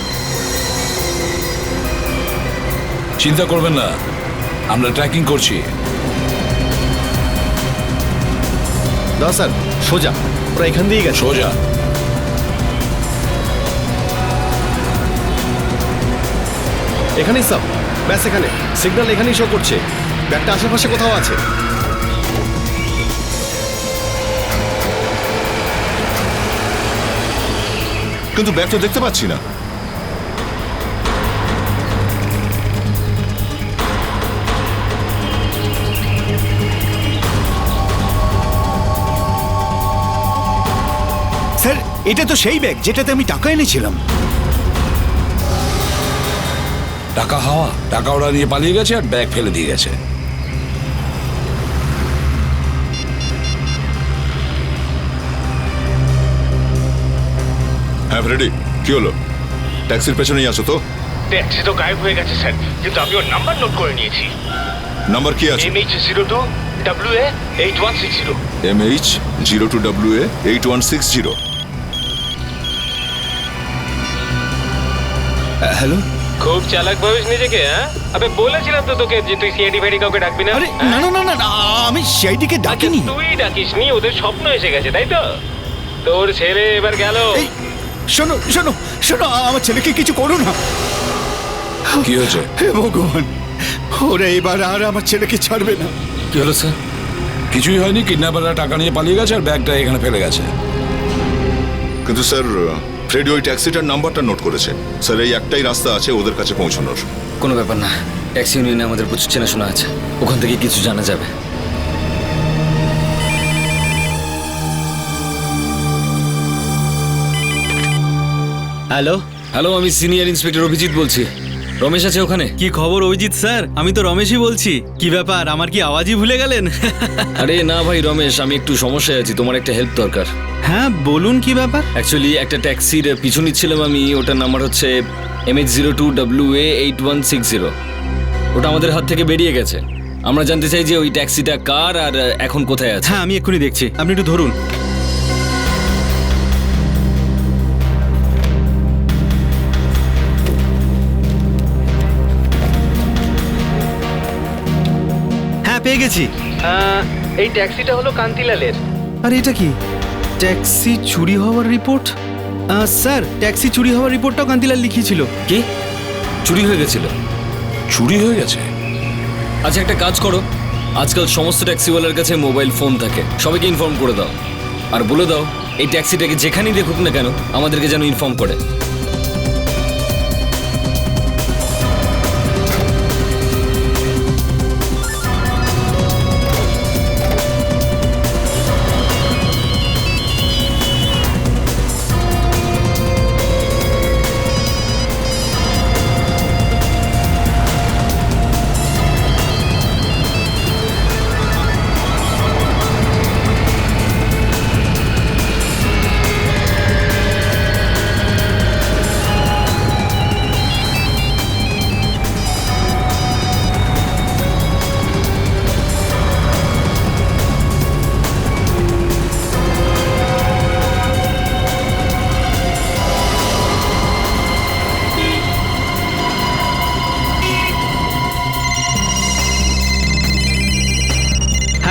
চিন্তা করবেন না, আমরা ট্র্যাকিং করছি। না স্যার, সোজা ওরা এখান দিয়েই গেছে। সোজা? এখানেই স্যার, ব্যাস এখানে সিগন্যাল এখানেই শো করছে। ব্যাগটা আশেপাশে কোথাও আছে। কিন্তু ব্যাগ তো দেখতে পাচ্ছি না। স্যার এটা তো সেই ব্যাগ যেটাতে আমি টাকা এনেছিলাম। টাকা হাওয়া, টাকা ওরা নিয়ে পালিয়ে গেছে আর ব্যাগ ফেলে দিয়ে গেছে। হ্যাঁ ফ্রেডি, কি হলো? ট্যাক্সির পেছনেই আছো তো? ট্যাক্সি তো গায়েব হয়ে গেছে স্যার, কিন্তু আমি ওর নাম্বার নোট করে নিয়েছি। নাম্বার কি আছে? MH02WA8160। MH02WA8160। হ্যালো। খুব চালাক ভাবিস নিজেকে, হ্যাঁ? আবে বলেছিলাম তো তোকে যে তুই সিআইডি ফাইডি কাউকে ডাকবি না। আরে না না না না না, আমি সিআইডিকে ডাকিনি। তুই ডাকিস নি, ওদের স্বপ্ন এসে গেছে তাই তো? তোর ছেলে এবার গেল। শোনো শোনো শোনো, আমার ছেলেকে কিছু করো না। কি হয়েছে? হে ভগবান, ওরা এবার আর আমার ছেলেকে ছাড়বে না। কি হলো স্যার? কিছুই হয়নি, কিডন্যাপাররা টাকা নিয়ে পালিয়ে গেছে আর ব্যাগটা এখানে ফেলে গেছে। কিন্তু স্যার ফ্রেডি ওই ট্যাক্সিটার নাম্বারটা নোট করেছে। স্যার এই একটাই রাস্তা আছে ওদের কাছে পৌঁছানোর। কোনো ব্যাপার না, ট্যাক্সি ইউনিয়নে আমাদের প্রচুর চেনাশোনা আছে, ওখান থেকে কিছু জানা যাবে। হ্যালো হ্যালো, আমি সিনিয়র ইন্সপেক্টর অভিজিৎ বলছি। রমেশ আছে ওখানে? কি খবর অভিজিৎ স্যার? আমি তো রমেশই বলছি। কি ব্যাপার, আমার কি আওয়াজই ভুলে গেলেন? আরে না ভাই রমেশ, আমি একটু সমস্যায় আছি, তোমার একটা হেল্প দরকার। হ্যাঁ বলুন, কি ব্যাপার? অ্যাকচুয়ালি একটা ট্যাক্সির পিছু নিচ্ছিলাম আমি, ওটার নাম্বার হচ্ছে MH02WA8160। ওটা আমাদের হাত থেকে বেরিয়ে গেছে। আমরা জানতে চাই যে ওই ট্যাক্সিটা কার আর এখন কোথায় আছে। হ্যাঁ আমি এক্ষুনি দেখছি, আপনি একটু ধরুন। হ্যাঁ পেয়ে গেছি। এই ট্যাক্সিটা হলো কান্তিলালের। আরে এটা কি, ট্যাক্সি চুরি হওয়ার রিপোর্ট? স্যার ট্যাক্সি চুরি হওয়ার রিপোর্টটাও কান্তিলাল লিখিয়েছিল। কি চুরি হয়ে গেছিল? চুরি হয়ে গেছে? আচ্ছা একটা কাজ করো, আজকাল সমস্ত ট্যাক্সিওয়ালার কাছে মোবাইল ফোন থাকে, সবাইকে ইনফর্ম করে দাও আর বলে দাও এই ট্যাক্সিটাকে যেখানেই দেখুক না কেন আমাদেরকে যেন ইনফর্ম করে।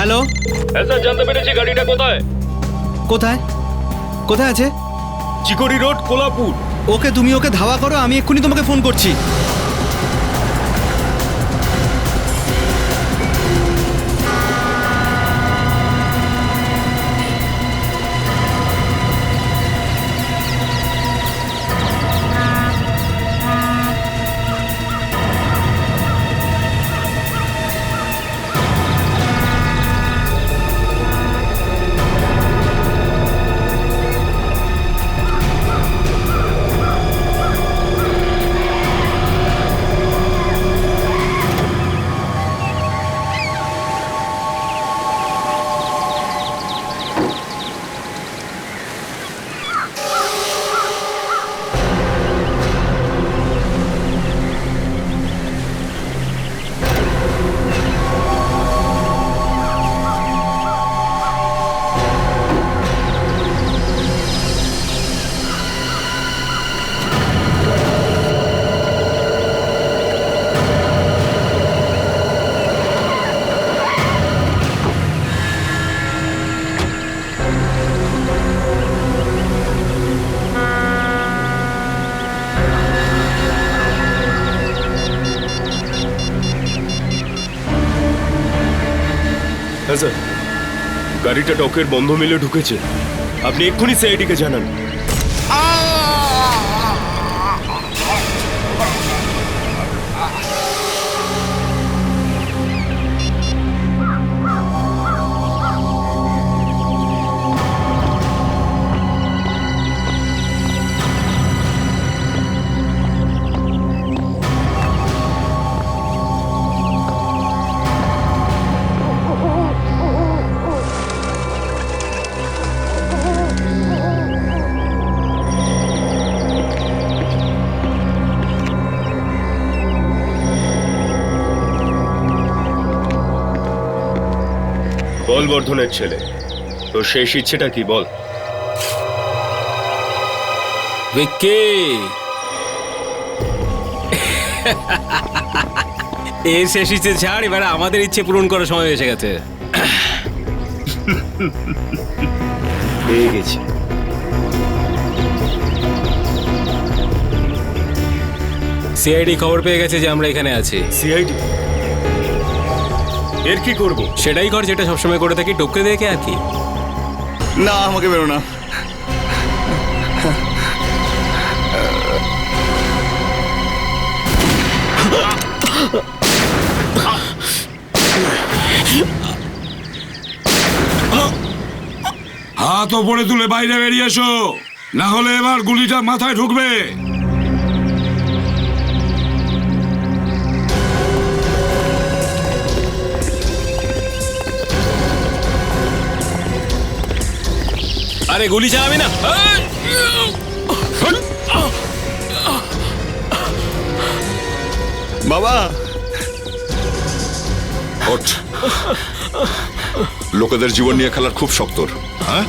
হ্যালো, হ্যাঁ স্যার, জানতে পেরেছি গাড়িটা কোথায়। কোথায় কোথায় আছে? Chicory road, Kolhapur. ওকে, তুমি ওকে ধাওয়া করো, আমি এক্ষুনি তোমাকে ফোন করছি। হ্যাঁ স্যার, গাড়িটা ডকের বন্ধ মিলে ঢুকেছে। আপনি এক্ষুনি সিআইডিকে জানান। বল বর্ধনের ছেলে, তোর শেষ ইচ্ছেটা কি বল? ভিক্কি, এর শেষ ইচ্ছে ছাড়, এবারে আমাদের ইচ্ছে পূরণ করার সময় এসে গেছে। পেয়ে গেছি। সিআইডি খবর পেয়ে গেছে যে আমরা এখানে আছি। সিআইডি? এর কি করব? সেটাই কর যেটা সবসময় করে থাকি, টপকে দেখে আর কি। না, আমাকে বেরো না। হাত ওপরে তুলে বাইরে বেরিয়ে এসো, না হলে এবার গুলিটা মাথায় ঢুকবে। আরে গুলি চালাবি না। বাবা, ওঠ। লোকেদের জীবন নিয়ে খেলার খুব শক্ত। হ্যাঁ,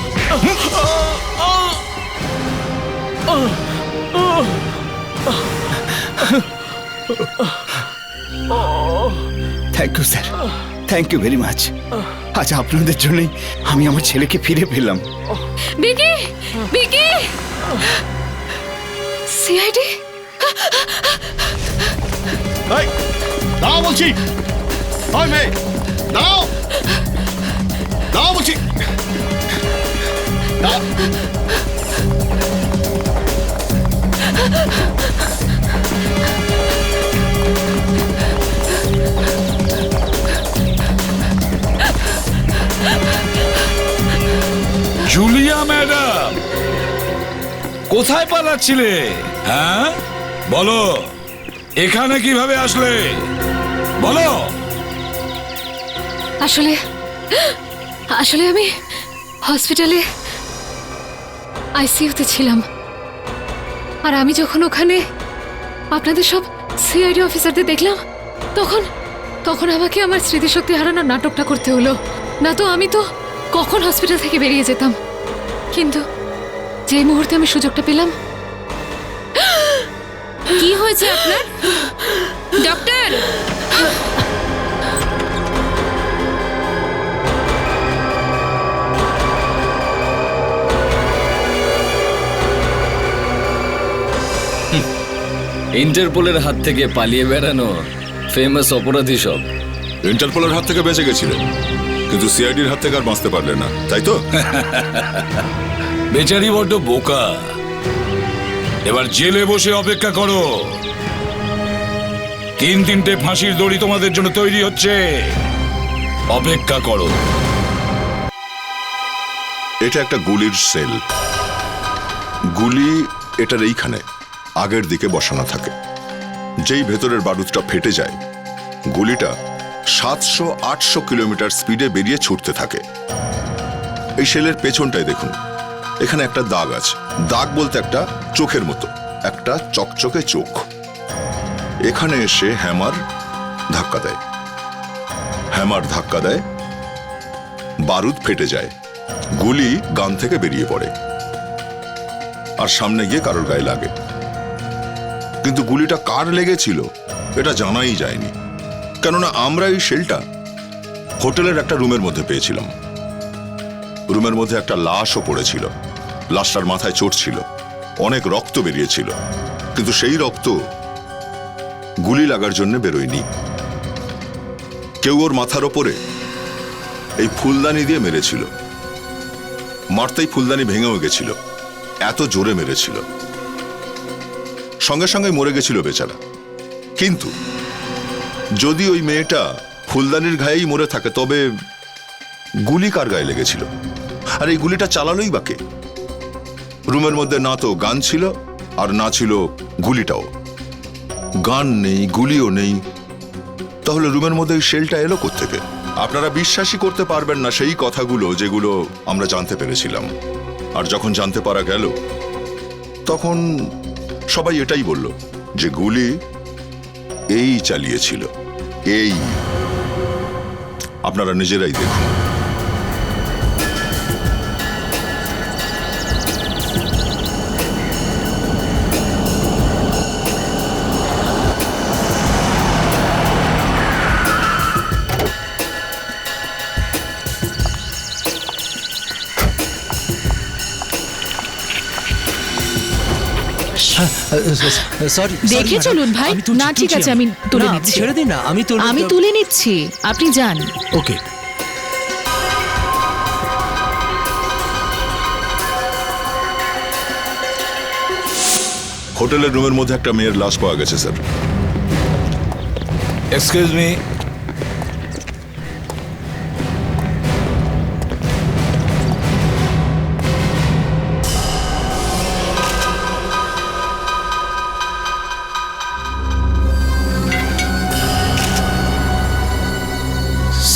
thank you sir, thank you very much. আজ আপনাদের জন্যই আমি আমার ছেলেকে ফিরে পেলাম। বিকি, বিকি, সিআইডি। দাও বলছি, ওই মেয়ে, দাও, দাও বলছি, দাও। জুলিয়া ম্যাডাম, কোথায় পালাচ্ছিলে? হ্যাঁ বলো, এখানে কিভাবে আসলে বলো। আসলে আসলে আমি হসপিটালে আইসিইউতে ছিলাম, আর আমি যখন ওখানে আপনাদের সব সিআইডি অফিসারদের দেখলাম, তখন তখন আমাকে আমার স্মৃতিশক্তি হারানোর নাটকটা করতে হলো। না তো আমি তো কখন হসপিটাল থেকে বেরিয়ে যেতাম। কিন্তু যে মুহূর্তে আমি সুযোগটা পেলাম। কি হয়েছে আপনার ডক্টর? ইন্টারপোলের হাত থেকে পালিয়ে বেড়ানো ফেমাস অপরাধী সব। ইন্টারপোলের হাত থেকে বেঁচে গেছিলেন, কিন্তু সিআইডির হাত থেকে আর বাঁচতে পারলেন না, তাই তো? বেচারি বড্ড বোকা। এবার জেলে বসে অপেক্ষা করো। 3-3টে ফাঁসির দড়ি তোমাদের জন্য তৈরি হচ্ছে, অপেক্ষা করো। এটা একটা গুলির সেল। গুলি এটার এইখানে আগের দিকে বসানো থাকে। যেই ভেতরের বারুদটা ফেটে যায়, গুলিটা 700-800 কিলোমিটার স্পিডে বেরিয়ে ছুটতে থাকে। এই সেলের পেছনটায় দেখুন, এখানে একটা দাগ আছে। দাগ বলতে একটা চোখের মতো, একটা চকচকে চোখ। এখানে এসে হ্যামার ধাক্কা দেয়। হ্যামার ধাক্কা দেয়, বারুদ ফেটে যায়, গুলি গান থেকে বেরিয়ে পড়ে আর সামনে গিয়ে কারোর গায়ে লাগে। কিন্তু গুলিটা কার লেগেছিল এটা জানাই যায়নি, কেননা আমরা এই শেলটা হোটেলের একটা রুমের মধ্যে পেয়েছিলাম। রুমের মধ্যে একটা লাশও পড়েছিল। লাশটার মাথায় চোট ছিল, অনেক রক্ত বেরিয়েছিল, কিন্তু সেই রক্ত গুলি লাগার জন্য বেরোয়নি। কেউ ওর মাথার ওপরে এই ফুলদানি দিয়ে মেরেছিল। মারতেই ফুলদানি ভেঙেও গেছিল, এত জোরে মেরেছিল। সঙ্গে সঙ্গে মরে গেছিল বেচারা। কিন্তু যদি ওই মেয়েটা ফুলদানির গায়েই মরে থাকে, তবে গুলি কার গায়ে লেগেছিল? আর এই গুলিটা চালালোই বা কে? রুমের মধ্যে না তো গান ছিল আর না ছিল গুলিটাও। গান নেই, গুলিও নেই, তাহলে রুমের মধ্যে এই শেলটা এলো কোত্থেকে? আপনারা বিশ্বাসই করতে পারবেন না সেই কথাগুলো যেগুলো আমরা জানতে পেরেছিলাম। আর যখন জানতে পারা গেল, তখন সবাই এটাই বলল যে গুলি এই চালিয়েছিল। এই আপনারা নিজেরাই দেখুন। সরি, দেখে চলুন ভাই। না ঠিক আছে, আমি তুলে নিচ্ছি। ছেড়ে দিন না, আমি তুলে নিচ্ছি, আপনি যান। ওকে। হোটেলের রুমের মধ্যে একটা মেয়ের লাশ পাওয়া গেছে স্যার। এক্সকিউজ মি,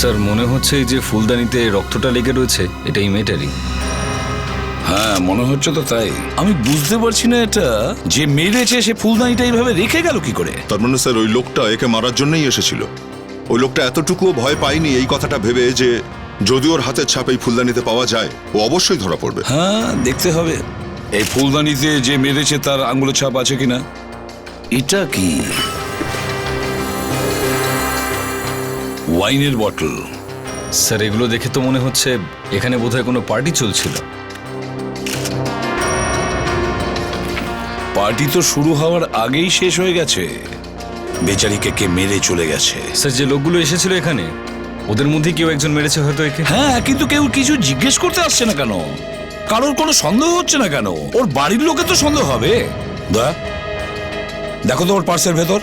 স্যার মনে হচ্ছে এই যে ফুলদানিতে রক্তটা লেগে রয়েছে, এটা এই মেয়েটারই। হ্যাঁ মনে হচ্ছে তো তাই। আমি বুঝতে পারছি না এটা যে মেরেছে সে ফুলদানিটা এইভাবে রেখে গেল কি করে। তার মানে স্যার ওই লোকটা একে মারার জন্যই এসেছিল। ওই লোকটা এতটুকুও ভয় পায়নি এই কথাটা ভেবে যে যদি ওর হাতের ছাপ এই ফুলদানিতে পাওয়া যায়, ও অবশ্যই ধরা পড়বে। হ্যাঁ দেখতে হবে এই ফুলদানিতে যে মেরেছে তার আঙুলের ছাপ আছে কিনা। এটা কি? ওয়াইনের বটল। স্যার এগুলো দেখে তো মনে হচ্ছে এখানে বোধহয় কোনো পার্টি চলছিল। পার্টি তো শুরু হওয়ার আগেই শেষ হয়ে গেছে। বেচারিকে কে মেরে চলে গেছে। স্যার যে লোকগুলো এসেছিল এখানে, ওদের মধ্যে কেউ একজন মেরেছে হয়তো একে। হ্যাঁ কিন্তু কেউ কিছু জিজ্ঞেস করতে আসছে না কেন? কারোর কোনো সন্দেহ হচ্ছে না কেন? ওর বাড়ির লোকে তো সন্দেহ হবে। দয়া দেখো তো ওর পার্সের ভেতর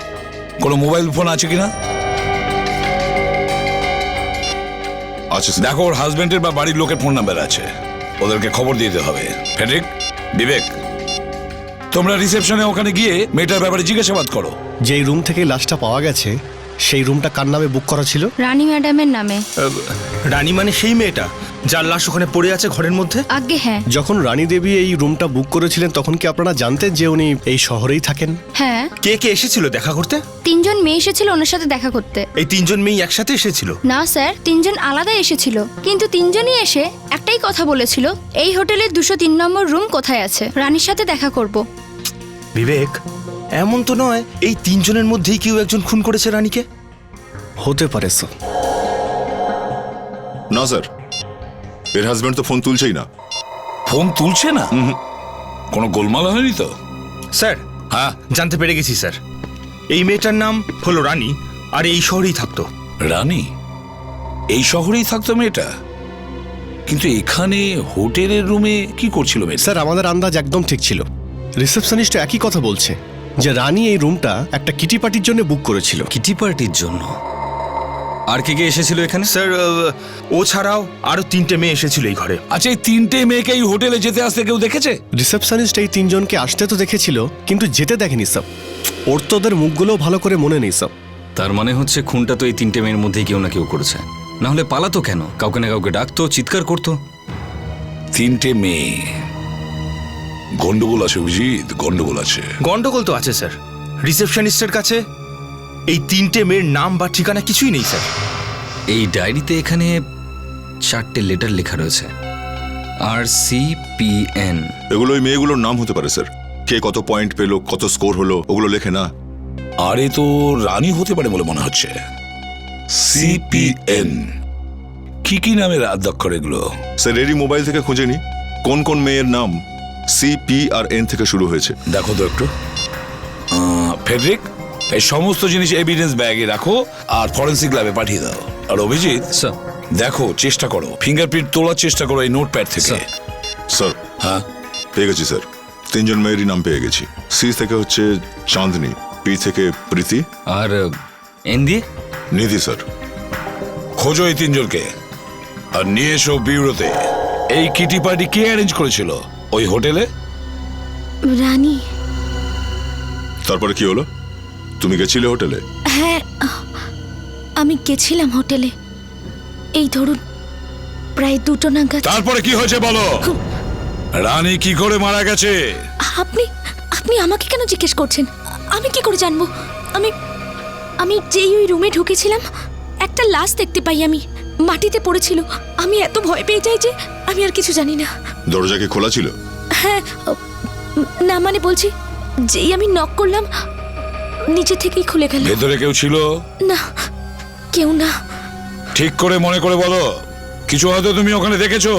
কোনো মোবাইল ফোন আছে কিনা। আচ্ছা দেখো ওর হাজবেন্ডের বা বাড়ির লোকের ফোন নাম্বার আছে, ওদেরকে খবর দিতে হবে। ফেডরিক, বিবেক, তোমরা রিসেপশনে ওখানে গিয়ে মেয়েটার ব্যাপারে জিজ্ঞাসাবাদ করো। যেই রুম থেকে লাশটা পাওয়া গেছে সেই রুমটা কার নামে বুক করা ছিল? রানী ম্যাডামের নামে। রানী মানে সেই মেয়েটা যার লাশ ওখানে পড়ে আছে ঘরের মধ্যে? আগে হ্যাঁ। যখন রানী দেবী এই রুমটা বুক করেছিলেন তখন কি আপনারা জানতেন যে উনি এই শহরেই থাকেন? হ্যাঁ। কে কে এসেছিল দেখা করতে? 3 জন মেয়ে এসেছিল ওনার সাথে দেখা করতে। এই 3 জন মেয়ে একসাথে এসেছিল? না স্যার, 3 জন আলাদা এসেছিল, কিন্তু 3 জনই এসে একটাই কথা বলেছিল, এই হোটেলের 203 নম্বর রুম কোথায় আছে, রানীর সাথে দেখা করব। বিবেক, এমন তো নয় এই 3 জনের মধ্যেই কেউ একজন খুন করেছে রানীকে? হতে পারে স্যার। না স্যার, এর হাজবেন্ড তো ফোন তুলছেই না। ফোন তুলছে না? কোনো গোলমাল হয়নি তো? স্যার হ্যাঁ, জানতে পেরে গেছি স্যার। এই মেয়েটার নাম হলো রানী, আর এই শহরেই থাকতো। রানী এই শহরেই থাকতো মেয়েটা, কিন্তু এখানে হোটেলের রুমে কি করছিল মেয়েটা? স্যার আমাদের আন্দাজ একদম ঠিক ছিল। রিসেপশনিস্ট একই কথা বলছে যে রানী এই রুমটা একটা কিটি পার্টির জন্য বুক করেছিল। কিটি পার্টির জন্য? আর কে কে এসেছিল এখানে? স্যার ও ছাড়াও আরো 3টে মেয়ে এসেছিল এই ঘরে। আচ্ছা, এই 3টে মেয়েকে এই হোটেলে যেতে আসতে কেউ দেখেছে? রিসেপশনিস্ট এই 3 জনকে আসতে তো দেখেছিল, কিন্তু যেতে দেখেনি সব। ওর তো ওদের মুখগুলোও ভালো করে মনে নেই সব। তার মানে হচ্ছে খুনটা তো এই 3টে মেয়ের মধ্যেই কেউ না কেউ করেছে। না হলে পালাতো কেন? কাউকে না কাউকে ডাকতো, চিৎকার করতো। 3টে মেয়ে, গন্ডগোল আছে অভিজিৎ, গন্ডগোল আছে। গন্ডগোল তো আছে স্যার। রিসেপশনিস্টের কাছে এই 3টে মেয়ের নাম বা ঠিকানা কিছুই নেই স্যার। এই ডায়েরিতে এখানে 4টে লেটার লেখা রয়েছে, RCPN। এগুলো ওই মেয়েগুলোর নাম হতে পারে স্যার। কে কত পয়েন্ট পেলো, কত স্কোর হলো, ওগুলো লেখে না। আরে তো রানী হতে পারে বলে মনে হচ্ছে। CPN কি কি নামের আদ্যক্ষর এগুলো? স্যার এরই মোবাইল থেকে খুঁজে নি কোন কোন মেয়ের নাম CP আর N থেকে শুরু হয়েছে। দেখো তো একটু। ফেডরিক, এই সমস্ত জিনিস এভিডেন্স ব্যাগে রাখো আর ফরেন্সিক ল্যাবে পাঠিয়ে দাও। আর অভিজিৎ, দেখো, চেষ্টা করো, ফিঙ্গারপ্রিন্ট তোলার চেষ্টা করো এই নোটপ্যাড থেকে। স্যার হ্যাঁ, পেয়ে গেছি স্যার। 3 জন মেয়েরই নাম পেয়ে গেছি। C থেকে হচ্ছে চাঁদনি, P থেকে প্রীতি, আর N দিয়ে নিধি স্যার। খোঁজো এই 3 জনকে আর নিয়ে এসো বিউরোতে। এই কিটি পার্টি কে অ্যারেঞ্জ করেছিল ওই হোটেলে? রানী। তারপরে কি হলো? তুমি গেছিলে হোটেলে? হ্যাঁ, আমি গেছিলাম হোটেলে, এই ধরুন প্রায় 2টো নাগাদ। তারপরে কি হয়েছে বলো? রানী কি করে মারা গেছে? আপনি আপনি আমাকে কেন জিজ্ঞেস করছেন? আমি কি করে জানবো? আমি যেই ওই রুমে ঢুকেছিলাম, একটা লাশ দেখতে পাই, আমি মাটিতে পড়েছিল। আমি এত ভয় পেয়ে যাই যে আমি আর কিছু জানি না। দরজা কি খোলা ছিল? হ্যাঁ, না মানে বলছি, যেই আমি নক করলাম নিচে থেকেই খুলে গেল। ভেতরে কেউ ছিল? না, কেউ না। ঠিক করে মনে করে বলো, কিছু হয়তো তুমি ওখানে দেখেছো।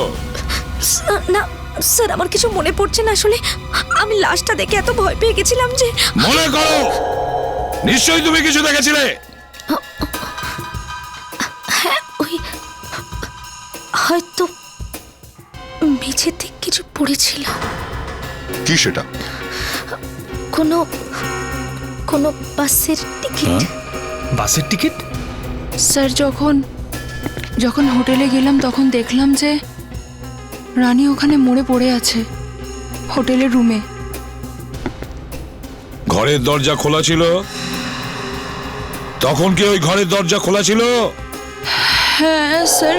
না স্যার, আমার কিছু মনে পড়ছে না আসলে। আমি লাশটা দেখে এত ভয় পেয়ে গেছিলাম যে। মনে করো, নিশ্চয়ই তুমি কিছু দেখেছিলে। হ্যাঁ, ওই হয়তো মেঝেতে কিছু পড়েছিল। কি সেটা? কোনো বাসের টিকিট। বাসের টিকিট? স্যার যখন হোটেলে গেলাম তখন দেখলাম যে রানী ওখানে মরে পড়ে আছে হোটেলের রুমে। ঘরের দরজা খোলা ছিল? তখন কি ওই ঘরের দরজা খোলা ছিল? হ্যাঁ স্যার,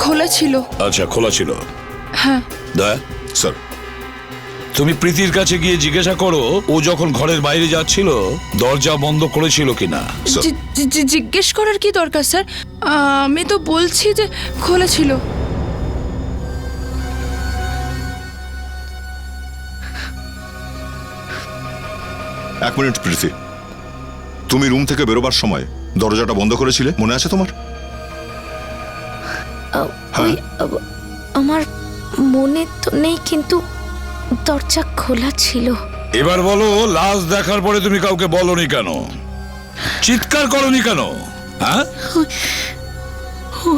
খোলা ছিল। আচ্ছা, খোলা ছিল। হ্যাঁ দয়া স্যার, তুমি প্রীতির কাছে গিয়ে জিজ্ঞাসা করো ও যখন ঘরের বাইরে যাচ্ছিল দরজা বন্ধ করেছিল কিনা। জিজ্ঞেস করার কি দরকার স্যার? আমি তো বলছি যে খোলা ছিল। এক মিনিট প্রীতি, তুমি রুম থেকে বেরোবার সময় দরজাটা বন্ধ করেছিলে, মনে আছে তোমার? আমার মনে তো নেই, কিন্তু দরজা খোলা ছিল। এবার বলো, লাশ দেখার পরে তুমি কাউকে বলনি কেন? চিৎকার করনি কেন? হ্যাঁ,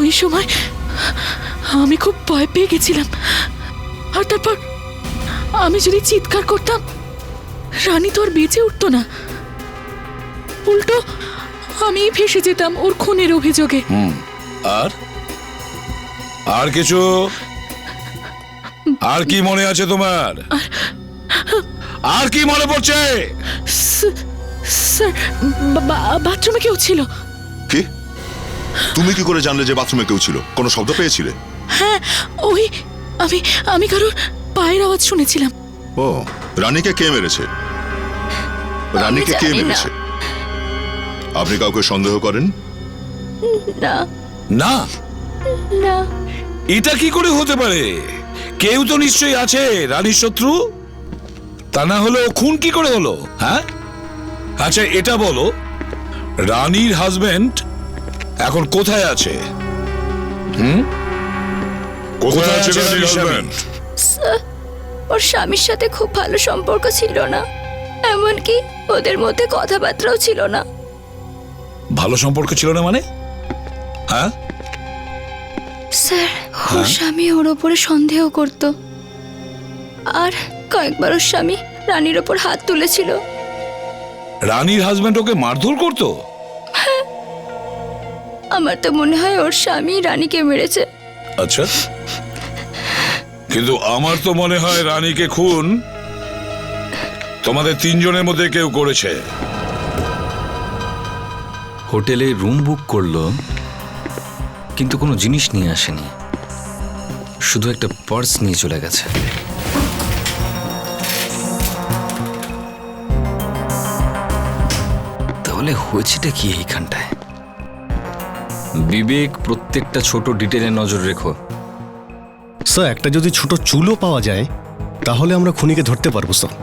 ওই সময় আমি খুব ভয় পেয়ে গেছিলাম। আর তারপর আমি যদি চিৎকার করতাম, রানী তো আর বেঁচে উঠতো না, উল্টো আমি ফেসে যেতাম ওর খুনের অভিযোগে। আর কিছু? আর কি মনে আছে তোমার? আর কি মনে পড়ছে? স্যার, বাথরুমে কেউ ছিল। কি? তুমি কি করে জানলে যে বাথরুমে কেউ ছিল? কোনো শব্দ পেয়েছিলে? হ্যাঁ, ওই আমি কারোর পায়ের আওয়াজ শুনেছিলাম। ও, রানীকে কে মেরেছে? রানীকে কে মেরেছে? আপনি কাউকে সন্দেহ করেন? না না না। এটা কি করে হতে পারে? কেউ তো নিশ্চয়ই আছে রানীর শত্রু, তা না হলে ও খুন কি করে হলো? হ্যাঁ, আচ্ছা এটা বলো, রানীর হাজবেন্ড এখন কোথায় আছে? কোথায় আছে রানীর হাজবেন্ড? ওর স্বামীর সাথে খুব ভালো সম্পর্ক ছিল না, এমনকি ওদের মধ্যে কথাবার্তাও ছিল না। ভালো সম্পর্ক ছিল না মানে? হ্যাঁ, স্যার, ওর স্বামী ওর ওপরে সন্দেহ করত, আর কয়েকবার ওর স্বামী রানীর ওপর হাত তুলেছিল। রানীর হাজবেন্ড ওকে মারধর করতো? আমার তো মনে হয় ওর স্বামী রানীকে মেরেছে। আচ্ছা, কিন্তু আমার তো মনে হয় রানীকে খুন তোমাদের তিনজনের মধ্যে কেউ করেছে। হোটেলে রুম বুক করলো, কিন্তু কোনো জিনিস নিয়ে আসেনি, শুধু একটা পার্স নিয়ে চলে গেছে। তাহলে হয়েছেটা কি এইখানটায়? বিবেক, প্রত্যেকটা ছোট ডিটেলে নজর রেখো। স্যার, একটা যদি ছোট চুলও পাওয়া যায় তাহলে আমরা খুনিকে ধরতে পারবো স্যার।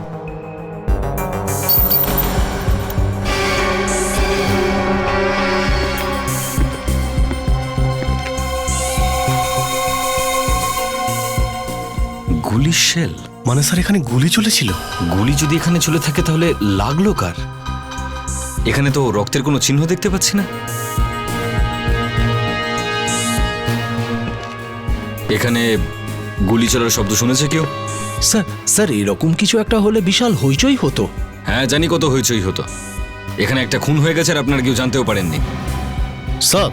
গুলি শেল মানে স্যার এখানে গুলি চলেছিল? গুলি যদি এখানে চলে থাকে তাহলে লাগলো কার? এখানে তো রক্তের কোনো চিহ্ন দেখতে পাচ্ছি না। এখানে গুলি চলার শব্দ শুনেছে কেউ? স্যার এরকম কিছু একটা হলে বিশাল হইচই হতো। হ্যাঁ জানি, কত হইচই হতো। এখানে একটা খুন হয়ে গেছে আর আপনারা কেউ জানতেও পারেননি। স্যার,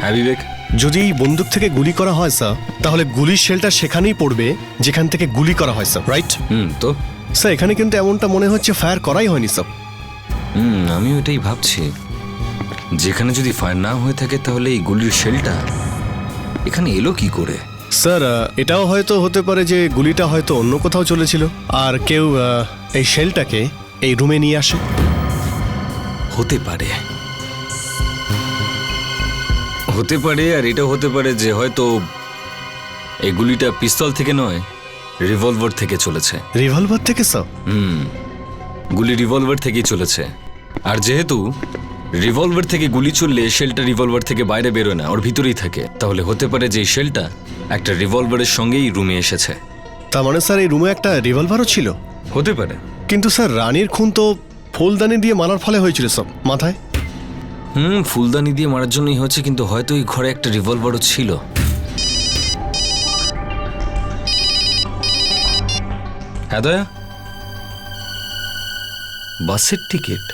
হ্যাঁ বিবেক, যদি এই বন্দুক থেকে গুলি করা হয় স্যার, তাহলে গুলির শেলটা সেখানেই পড়বে যেখান থেকে গুলি করা হয় স্যার, রাইট? তো স্যার এখানে কিন্তু এমনটা মনে হচ্ছে ফায়ার করাই হয়নি স্যার। আমি ওইটাই ভাবছি, যেখানে যদি ফায়ার না হয়ে থাকে তাহলে এই গুলির শেলটা এখানে এলো কি করে? স্যার এটাও হয়তো হতে পারে যে গুলিটা হয়তো অন্য কোথাও চলেছিল আর কেউ এই শেলটাকে এই রুমে নিয়ে আসে। হতে পারে, হতে পারে। আর এটাও হতে পারে যে হয়তো এই গুলিটা পিস্তল থেকে নয়, রিভলভার থেকে চলেছে। রিভলভার থেকে স্যার? গুলি রিভলভার থেকেই চলেছে। আর যেহেতু রিভলভার থেকে গুলি চললে শেলটা রিভলভার থেকে বাইরে বেরোয় না, ওর ভিতরেই থাকে, তাহলে হতে পারে যে এই শেলটা একটা রিভলভারের সঙ্গেই রুমে এসেছে। তার মানে স্যার এই রুমে একটা রিভলভারও ছিল? হতে পারে। কিন্তু স্যার রানীর খুন তো ফুলদানি দিয়ে মারার ফলে হয়েছিল সব, মাথায়। ফুলদানি দিয়ে মারার জন্যই হয়েছে, কিন্তু হয়তো এই ঘরে একটা রিভলভারও ছিল। হ্যাঁ দয়া, বাসের টিকিট?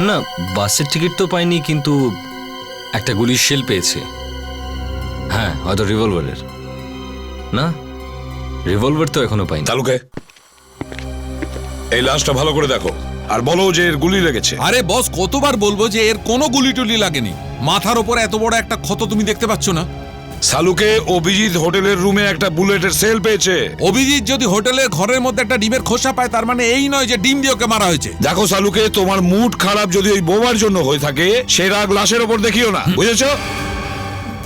না, বাসের টিকিট তো পাইনি, কিন্তু একটা গুলির শেল পেয়েছে। হ্যাঁ, হয়তো রিভলভারের। না, রিভলভার তো এখনো পাইনি। তালুকে এই লাশটা ভালো করে দেখো আর বলো যে এর গুলি লেগেছে। আরে বস, কতবার বলবো যে এর কোনো গুলি টুলি লাগেনি। মাথার ওপর এত বড় একটা ক্ষত তুমি দেখতে পাচ্ছ না? সালুকে, অভিজিৎ হোটেলের রুমে একটা বুলেটের সেল পেয়েছে। অভিজিৎ যদি হোটেলের ঘরের মধ্যে একটা ডিমের খোসা পায়, তার মানে এই নয় যে ডিম দিয়ে ওকে মারা হয়েছে। দেখো সালুকে, তোমার মুড খারাপ যদি ওই বোবার জন্য হয়ে থাকে, সে রাগ লাশের ওপর দেখিও না, বুঝেছো?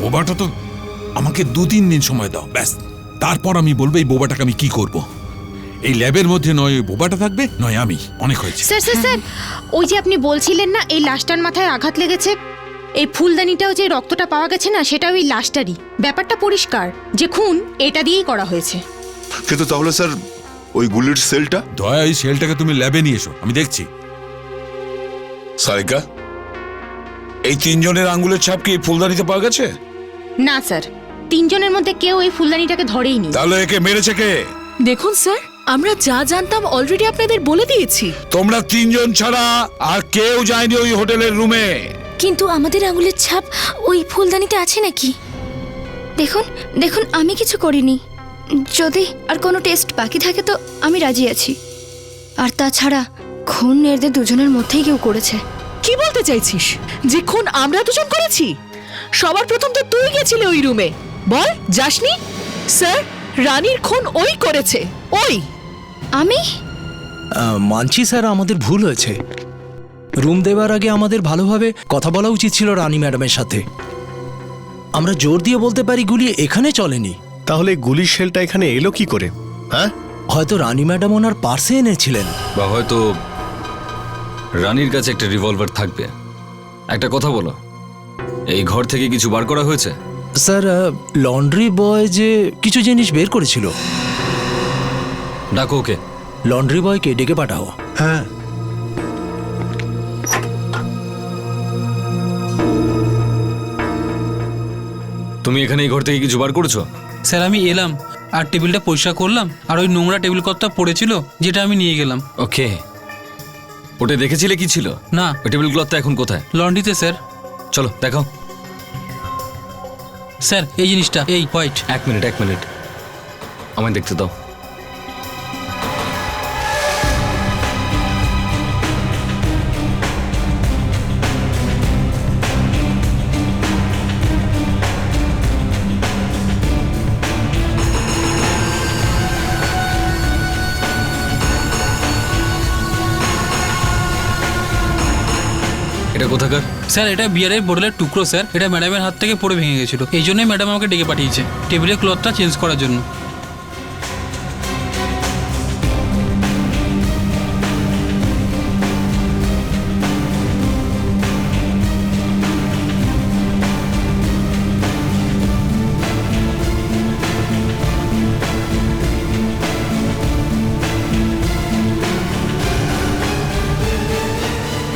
বোবাটা তো আমাকে 2-3 দিন সময় দাও, ব্যাস। তারপর আমি বলবো এই বোবাটাকে আমি কি করব। এই ল্যাবের মধ্যে নয় ওই বোবাটা থাকবে, নয় আমি। অনেক হয়েছে। স্যার স্যার স্যার, ওই যে আপনি বলছিলেন না এই লাশটার মাথায় আঘাত লেগেছে, এই ফুলদানিটাও যে রক্তটা পাওয়া গেছে না, সেটা ওই লাশটারই। ব্যাপারটা পরিষ্কার যে খুন এটা দিয়েই করা হয়েছে। কিন্তু তাহলে স্যার ওই গুলির সেলটা? দয়া, এই সেলটাকে তুমি ল্যাবে নিয়ে এসো, আমি দেখছি। সারিকা, এই তিনজনের আঙ্গুলের ছাপ কি ফুলদানিতে পাওয়া গেছে? না স্যার, তিনজনের মধ্যে কেউ এই ফুলদানিটাকে ধরেইনি। তাহলে একে মেরেছে কে? দেখুন স্যার, আমরা যা জানতাম অলরেডি আপনাদের বলে দিয়েছি। তোমরা তিনজন ছাড়া আর কেউ যায়নি ওই হোটেলের রুমে। কিন্তু আমাদের আঙুলের ছাপ ওই ফুলদানিতে আছে নাকি? দেখুন দেখুন, আমি কিছু করিনি। যদি আর কোনো টেস্ট বাকি থাকে তো আমি রাজি আছি। আর তাছাড়া খুন এদের দুজনের মধ্যেই কেউ করেছে। কি বলতে চাইছিস? যে খুন আমরা দুজন করেছি? সবার প্রথম তো তুই গেছিলে ওই রুমে, বল যাসনি? স্যার, রানীর খুন ওই করেছে, ওই। আমি মানছি স্যার, আমাদের ভুল হয়েছে। রুম দেওয়ার আগে আমাদের ভালোভাবে কথা বলা উচিত ছিল রানী ম্যাডামের সাথে। আমরা জোর দিয়ে বলতে পারি গুলি এখানে চলেনি। তাহলে গুলির শেলটা এখানে এলো কি করে? হ্যাঁ, হয়তো রানী ম্যাডাম ওনার পার্সে এনেছিলেন, বা হয়তো রানীর কাছে একটা রিভলভার থাকবে। একটা কথা বলো, এই ঘর থেকে কিছু বার করা হয়েছে? স্যার, লন্ড্রি বয় যে কিছু জিনিস বের করেছিল। ডাকো ওকে। লন্ড্রি বয়কে ডেকে পাঠাও। হ্যাঁ। তুমি এখানে এই ঘর থেকে কিছু বার করেছো? স্যার আমি এলাম আর টেবিলটা পরিষ্কার করলাম আর ওই নোংরা টেবিল কতটা পড়েছিল যেটা আমি নিয়ে গেলাম। ওকে, ওটা দেখেছিলে কি ছিল? না। ওই টেবিল ক্লথটা এখন কোথায়? লন্ড্রিতে স্যার। চলো দেখাও। স্যার এই জিনিসটা, এই হোয়াইট। এক মিনিট আমায় দেখতে দাও। এটা কোথাকার? স্যার এটা বিয়ারের বোতলের টুকরো স্যার। এটা ম্যাডামের হাত থেকে পড়ে ভেঙে গেছিল, এই জন্যই ম্যাডাম আমাকে ডেকে পাঠিয়েছে টেবিলের ক্লথটা চেঞ্জ করার জন্য।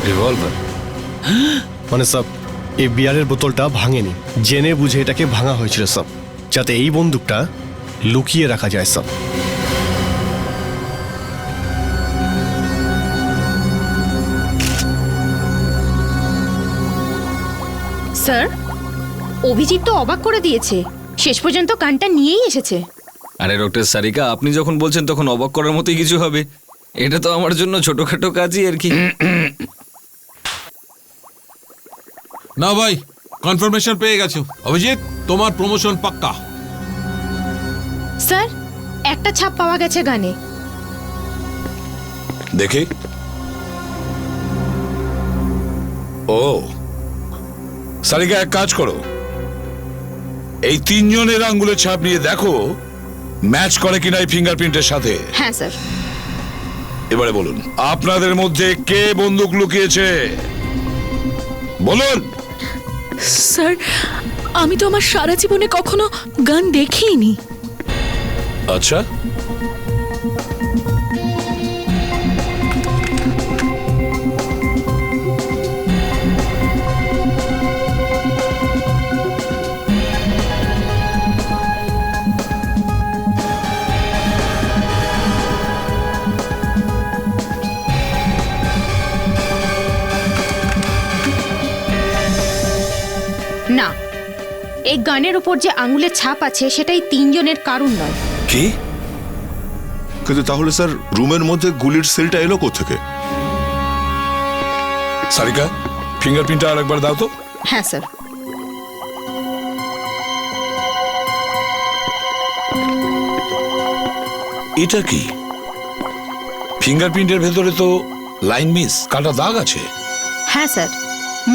রিভলভার? মানে সব এই বিয়ারের বোতলটা ভাঙেনি, জেনে বুঝে এটাকে ভাঙা হয়েছিল সব, যাতে এই বন্দুকটা লুকিয়ে রাখা যায় সব। স্যার, অভিজিৎ তো অবাক করে দিয়েছে, শেষ পর্যন্ত কানটা নিয়েই এসেছে। আরে ডক্টর সারিকা, আপনি যখন বলছেন তখন অবাক করার মতোই কিছু হবে। এটা তো আমার জন্য ছোটখাটো কাজই আর কি। না ভাই, কনফার্মেশন পেয়ে গেছো। অভিজিৎ, তোমার প্রমোশন পাক্কা। স্যার, একটা ছাপ পাওয়া গেছে গানে। দেখি। ও সারিকা, এক কাজ করো, এই তিনজনের আঙ্গুলের ছাপ নিয়ে দেখো ম্যাচ করে কিনা এই ফিঙ্গারপ্রিন্টের সাথে। হ্যাঁ স্যার। এবারে বলুন, আপনাদের মধ্যে কে বন্দুক লুকিয়েছে? বলুন। স্যার আমি তো আমার সারা জীবনে কখনো গান দেখিনি। আচ্ছা, না, এই গানের উপর যে আঙুলের ছাপ আছে সেটাই তিনজনের কারণ নয়। কি? কিন্তু তাহলে স্যার রুমের মধ্যে গুলির সেলটা এলো কোত্থেকে? সারিকা, ফিঙ্গারপ্রিন্টটা আরেকবার দাও তো। হ্যাঁ স্যার। এটা কি? ফিঙ্গারপ্রিন্টের ভেতরে তো লাইন মিস, কাটা দাগ আছে। হ্যাঁ স্যার,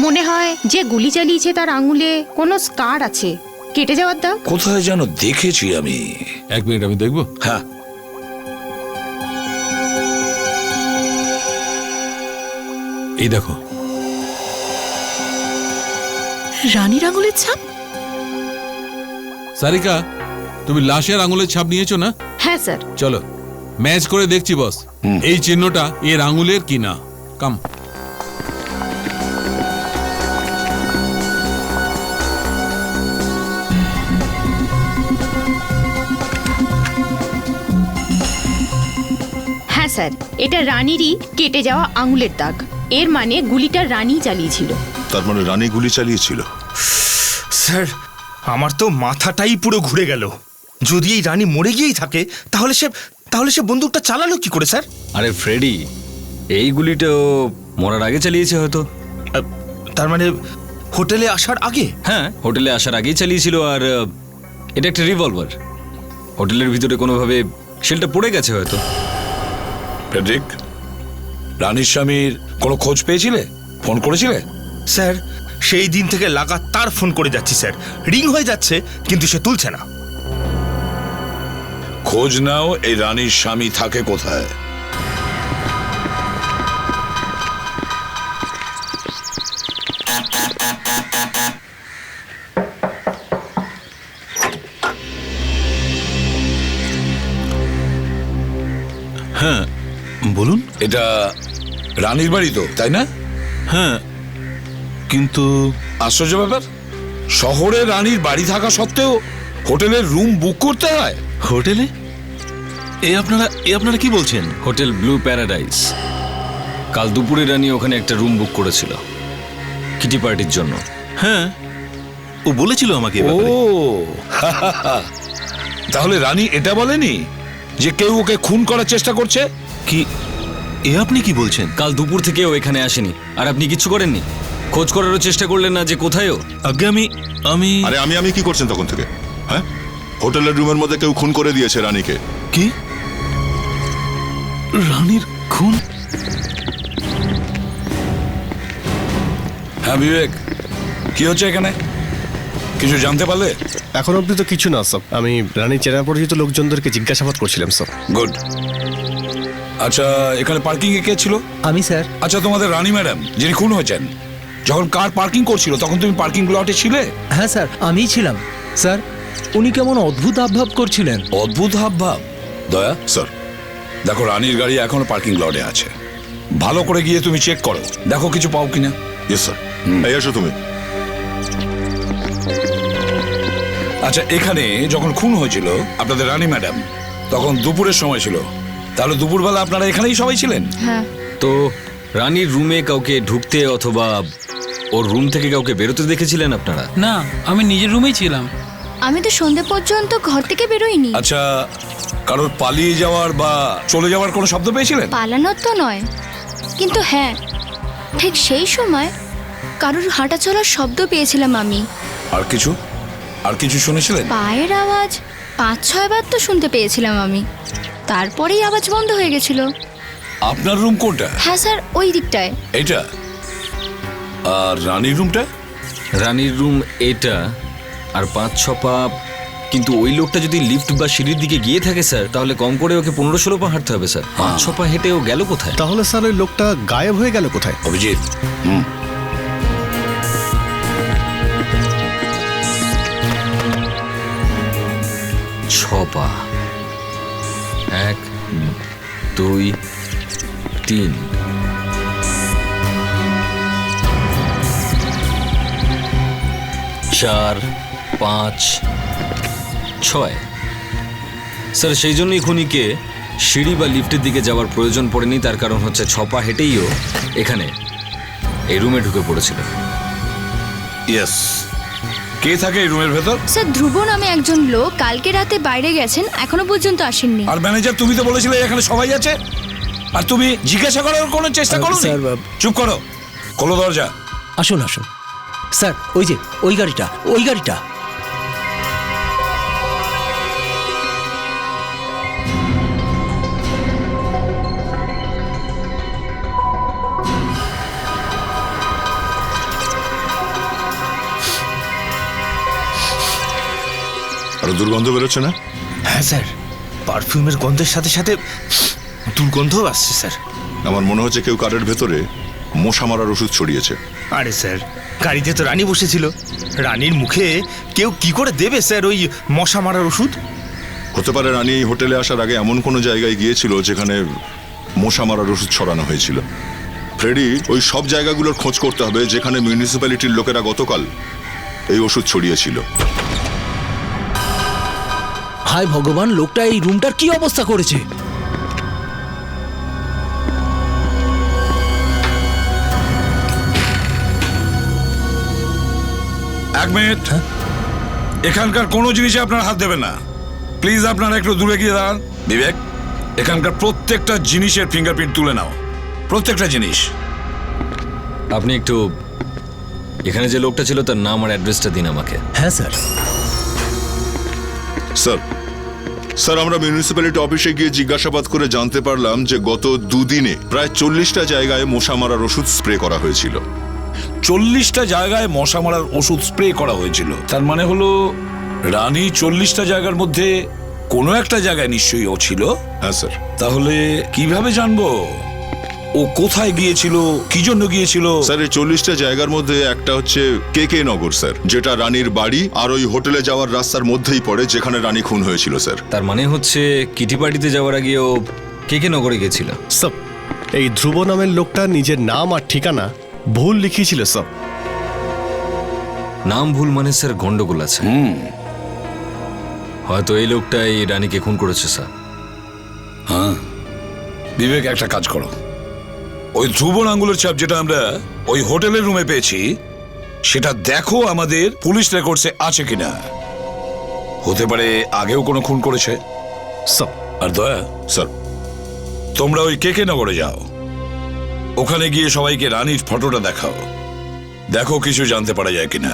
মনে হয় যে গুলি চালিয়েছে তার আঙুলে কোনো স্কার আছে, কেটে যাওয়ার দাগ। কোথায় যেন দেখেছি আমি। এক মিনিট, আমি দেখবো। হ্যাঁ, এই দেখো। রানীর আঙুলের ছাপ। সারিকা, তুমি লাশের আঙুলের ছাপ নিয়েছো না? হ্যাঁ স্যার। চলো ম্যাচ করে দেখছি বস, এই চিহ্নটা এর আঙুলের কিনা। কাম। হ্যাঁ স্যার, এটা রানীরই কেটে যাওয়া আঙুলের দাগ। এর মানে গুলিটা রানী চালিয়েছিল। তার মানে রানী গুলি চালিয়েছিল? স্যার, আমার তো মাথাটাই পুরো ঘুরে গেল। যদি এই রানী মরে গিয়েই থাকে তাহলে সে বন্দুকটা চালালো কি করে স্যার? আরে ফ্রেডি, এই গুলিটা ও মরার আগে চালিয়েছে হয়তো। তার মানে হোটেলে আসার আগে? হ্যাঁ, হোটেলে আসার আগেই চালিয়েছিল। আর এটা একটা রিভলভার, হোটেলের ভিতরে কোনোভাবে শেলটা পড়ে গেছে হয়তো। ফ্রেডরিক, রানীর স্বামীর কোনো খোঁজ পেয়েছিলে? ফোন করেছিলে? স্যার, সেই দিন থেকে লাগাতার ফোন করে যাচ্ছি স্যার, রিং হয়ে যাচ্ছে কিন্তু সে তুলছে না। খোঁজ নাও এই রানীর স্বামী থাকে কোথায়। হ্যাঁ, এটা রানীর বাড়ি তো, তাই না? হ্যাঁ, কিন্তু আশ্চর্য ব্যাপার, শহরে রানীর বাড়ি থাকা সত্ত্বেও হোটেলের রুম বুক করতে হয়। হোটেলে? এ আপনারা কি বলছেন? Hotel blue paradise. কাল দুপুরে রানী ওখানে একটা রুম বুক করেছিল কিটি পার্টির জন্য। হ্যাঁ, ও বলেছিল আমাকে এ ও ব্যাপারে। তাহলে রানী এটা বলেনি যে কেউ ওকে খুন করার চেষ্টা করছে? কি এ আপনি কি বলছেন? কাল দুপুর থেকে ও এখানে আসেনি, আর আপনি কিচ্ছু করেননি? খোঁজ করারও চেষ্টা করলেন না যে কোথায় ও? আগে আমি আরে আমি কি করছেন তখন থেকে? হ্যাঁ, হোটেলের রুমের মধ্যে কেউ খুন করে দিয়েছে রানীকে। কি? রানীর খুন? হ্যাঁ বিবেক, কি হচ্ছে এখানে? কিছু জানতে পারলে? এখন অব্দি তো কিছু না স্যার। আমি রানীর চেনা পরিচিত লোকজনদেরকে জিজ্ঞাসাবাদ করছিলাম স্যার। গুড। আচ্ছা, এখানে পার্কিং এ কে ছিল? আমি স্যার। আচ্ছা, তোমাদের রানী ম্যাডাম যিনি খুন হয়েছেন, যখন কার পার্কিং করছিল তখন তুমি পার্কিং লটে ছিলে? হ্যাঁ স্যার, আমিই ছিলাম। স্যার, উনি কেমন অদ্ভুত হাবভাব করছিলেন। অদ্ভুত হাবভাব? দয়া স্যার, দেখো রানীর গাড়ি এখনো পার্কিং লটে আছে, ভালো করে গিয়ে তুমি চেক করো, দেখো কিছু পাও কিনা। Yes sir. এই এসো তুমি। আচ্ছা, এখানে যখন খুন হয়েছিল আপনাদের রানী ম্যাডাম, তখন দুপুরের সময় ছিল, তাহলে দুপুরবেলা আপনারা এখানেই সবাই ছিলেন? হ্যাঁ। তো রানীর রুমে কাউকে ঢুকতে অথবা ওর রুম থেকে কাউকে বেরোতে দেখেছিলেন আপনারা? না, আমি নিজের রুমেই ছিলাম। আমি তো সন্ধে পর্যন্ত ঘর থেকে বেরোইনি। আচ্ছা, কারোর পালিয়ে যাওয়ার বা চলে যাওয়ার কোনো শব্দ পেয়েছিলেন? পালানোর তো নয়, কিন্তু হ্যাঁ, ঠিক সেই সময় কারোর হাঁটা চলার শব্দ পেয়েছিলাম আমি। আর কিছু শুনেছিলেন? পায়ের আওয়াজ 5-6 বার তো শুনতে পেয়েছিলাম আমি, তারপরেই আওয়াজ বন্ধ হয়ে গেছিল। আপনার রুম কোনটা? হ্যাঁ স্যার, ওই দিকটায়। এইটা? আর রানীর রুমটা? রানীর রুম এটা, আর 5-6 পা। কিন্তু ওই লোকটা যদি লিফট বা সিঁড়ির দিকে গিয়ে থাকে স্যার, তাহলে কম করে ওকে 15-16 পা হাঁটতে হবে স্যার। 5-6 পা হেঁটে ও গেল কোথায়? তাহলে স্যার ওই লোকটা গায়েব হয়ে গেল কোথায়? অভিজিৎ, 6 পা। 1, 2, 3। 4, 5, 6। স্যার, সেই জন্যই খুনিকে সিঁড়ি বা লিফটের দিকে যাওয়ার প্রয়োজন পড়েনি। তার কারণ হচ্ছে 6 পা হেঁটেইও এখানে এই রুমে ঢুকে পড়েছিল। ইয়েস। কে থাকে এই রুমের ভেতর? স্যার, ধ্রুব নামে একজন লোক কালকে রাতে বাইরে গেছেন, এখনো পর্যন্ত আসেননি। আর ম্যানেজার, তুমি তো বলেছিলে এখানে সবাই আছে, আর তুমি জিজ্ঞাসা করার কোনো চেষ্টা করো? চুপ করো, খোলো দরজা। আসুন আসুন স্যার, ওই যে ওই গাড়িটা। আরো দুর্গন্ধ বেরোচ্ছে না? হ্যাঁ স্যার, পারফিউমের গন্ধের সাথে সাথে দুর্গন্ধও আসছে স্যার। আমার মনে হচ্ছে কেউ কারের ভেতরে মশা মারার ওষুধ ছড়িয়েছে। আরে স্যার, গাড়িতে তো রানী বসেছিল, রানীর মুখে কেউ কি করে দেবে স্যার ওই মশা মারার ওষুধ? হতে পারে রানী এই হোটেলে আসার আগে এমন কোনো জায়গায় গিয়েছিল যেখানে মশা মারার ওষুধ ছড়ানো হয়েছিল। ফ্রেডি, ওই সব জায়গাগুলোর খোঁজ করতে হবে যেখানে মিউনিসিপ্যালিটির লোকেরা গতকাল এই ওষুধ ছড়িয়েছিল। হায় ভগবান, লোকটা এই রুমটার কি অবস্থা করেছে! এক মিনিট, এখানকার কোনো জিনিসে আপনার হাত দেবেন না প্লিজ। আপনারা একটু দূরে গিয়ে দাঁড়ান। বিবেক, এখানকার প্রত্যেকটা জিনিসের ফিঙ্গারপ্রিন্ট তুলে নাও, প্রত্যেকটা জিনিস। আপনি একটু এখানে যে লোকটা ছিল তার নাম আর অ্যাড্রেসটা দিন আমাকে। হ্যাঁ স্যার। স্যার, আমরা মিউনিসিপ্যালিটি অফিসে গিয়ে জিজ্ঞাসাবাদ করে জানতে পারলাম যে গত দুদিনে প্রায় 40টা জায়গায় মশা মারার ওষুধ স্প্রে করা হয়েছিল। 40টা জায়গায় মশা মারার ওষুধ স্প্রে করা হয়েছিল? তার মানে হলো রানী 40টা জায়গার মধ্যে কোনো একটা জায়গায় নিশ্চয়ই ও ছিল। হ্যাঁ স্যার। তাহলে কিভাবে জানবো ও কোথায় গিয়েছিল, কি জন্য গিয়েছিল? স্যার, এই 40টা জায়গার মধ্যে একটা হচ্ছে KK নগর স্যার, যেটা রানীর বাড়ি আর ওই হোটেলে যাওয়ার রাস্তার মধ্যেই পড়ে যেখানে রানী খুন হয়েছিল স্যার। তার মানে হচ্ছে কিটি পার্টিতে যাওয়ার আগে ও KK নগরে গেছিল। সব এই ধ্রুব নামের লোকটা নিজের নাম আর ঠিকানা ভুল লিখিয়েছিল স্যার। নাম ভুল মানে স্যার গন্ডগোল আছে। হয়তো এই লোকটাই রানীকে খুন করেছে স্যার। হ্যাঁ, বিবেক একটা কাজ করো, ওই ধ্রুব আঙ্গুলের ছাপ যেটা আমরা ওই হোটেলের রুমে পেয়েছি সেটা দেখো আমাদের পুলিশ রেকর্ডসে আছে কিনা। হতে পারে আগেও কোনো খুন করেছে। আর দয়া স্যার, তোমরা ওই কেকে নগরে যাও, ওখানে গিয়ে সবাইকে রানীর ফটোটা দেখাও, দেখো কিছু জানতে পারা যায় কিনা।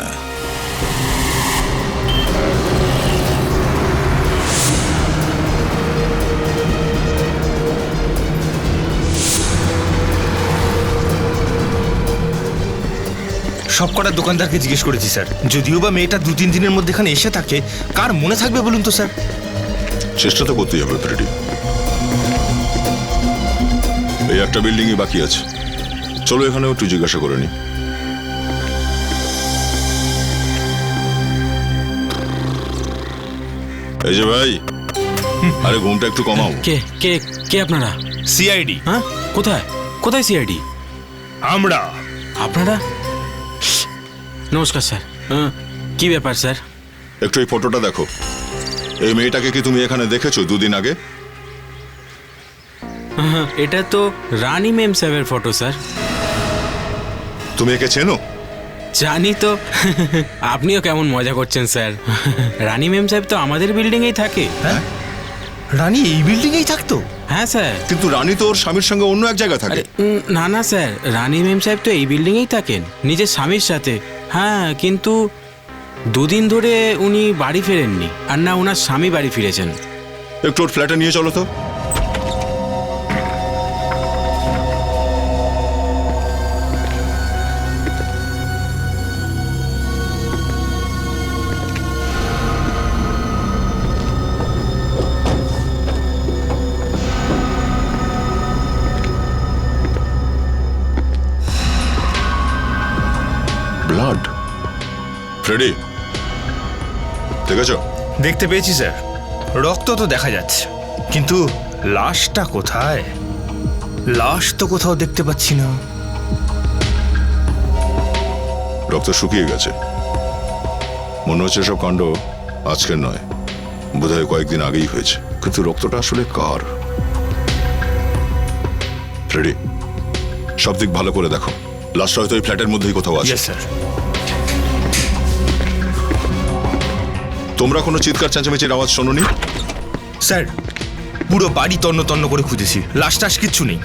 সব কটা দোকানদারকে জিজ্ঞেস করেছি স্যার, যদিও বা মেয়েটা 2-3 দিনের মধ্যে এখানে এসে থাকে, কার মনে থাকবে বলুন তো স্যার? চেষ্টা তো করতেই হবে ফ্রেডি। এই একটা বিল্ডিংই বাকি আছে, চলো এখানেও একটু জিজ্ঞাসা করে নি। এই যে ভাই, আরে ঘুমটা একটু কমাও। কে কে কে আপনারা? সিআইডি। হ্যাঁ, কোথায় কোথায় সিআইডি? আমরা। আপনারা? নমস্কার স্যার। কি ব্যাপার স্যার? একটু এই ফটোটা দেখো। এই মেয়েটাকে কি তুমি এখানে দেখেছো 2 দিন আগে? এটা তো রানী মেম সাহেবের ফটো স্যার। তুমি একে চেনো? জানি তো। আপনিও কেমন মজা করছেন স্যার। রানী মেম সাহেব তো আমাদের বিল্ডিংয়েই থাকে। হ্যাঁ, রানী এই বিল্ডিংয়েই থাকতো? হ্যাঁ স্যার। কিন্তু রানী তো ওর স্বামীর সঙ্গে অন্য এক জায়গায় থাকে। না না স্যার, রানী মেম সাহেব তো এই বিল্ডিংয়েই থাকেন নিজের স্বামীর সাথে। হ্যাঁ, কিন্তু 2 দিন ধরে উনি বাড়ি ফেরেননি, আর না ওনার স্বামী বাড়ি ফিরেছেন। একটু ওর ফ্ল্যাটে নিয়ে চলো তো। ব্লাড। ফ্রেডি, দেখেছো? দেখতে পেয়েছি স্যার, রক্ত তো দেখা যাচ্ছে, কিন্তু লাশটা কোথায়? লাশ তো কোথাও দেখতে পাচ্ছি না। রক্ত শুকিয়ে গেছে, মনে হচ্ছে সব কাণ্ড আজকের নয়, বোধহয় কয়েকদিন আগেই হয়েছে। কিন্তু রক্তটা আসলে কার? ফ্রেডি, সব দিক ভালো করে দেখো, লাশটা হয়তো এই ফ্ল্যাটের মধ্যেই কোথাও আছে। স্যার। তোমরা কোনো চিৎকার চেঁচামেচির আওয়াজ শোনোনি? স্যার, পুরো বাড়ি তন্ন তন্ন করে খুঁজেছি, লাশ টাশ কিচ্ছু নেই।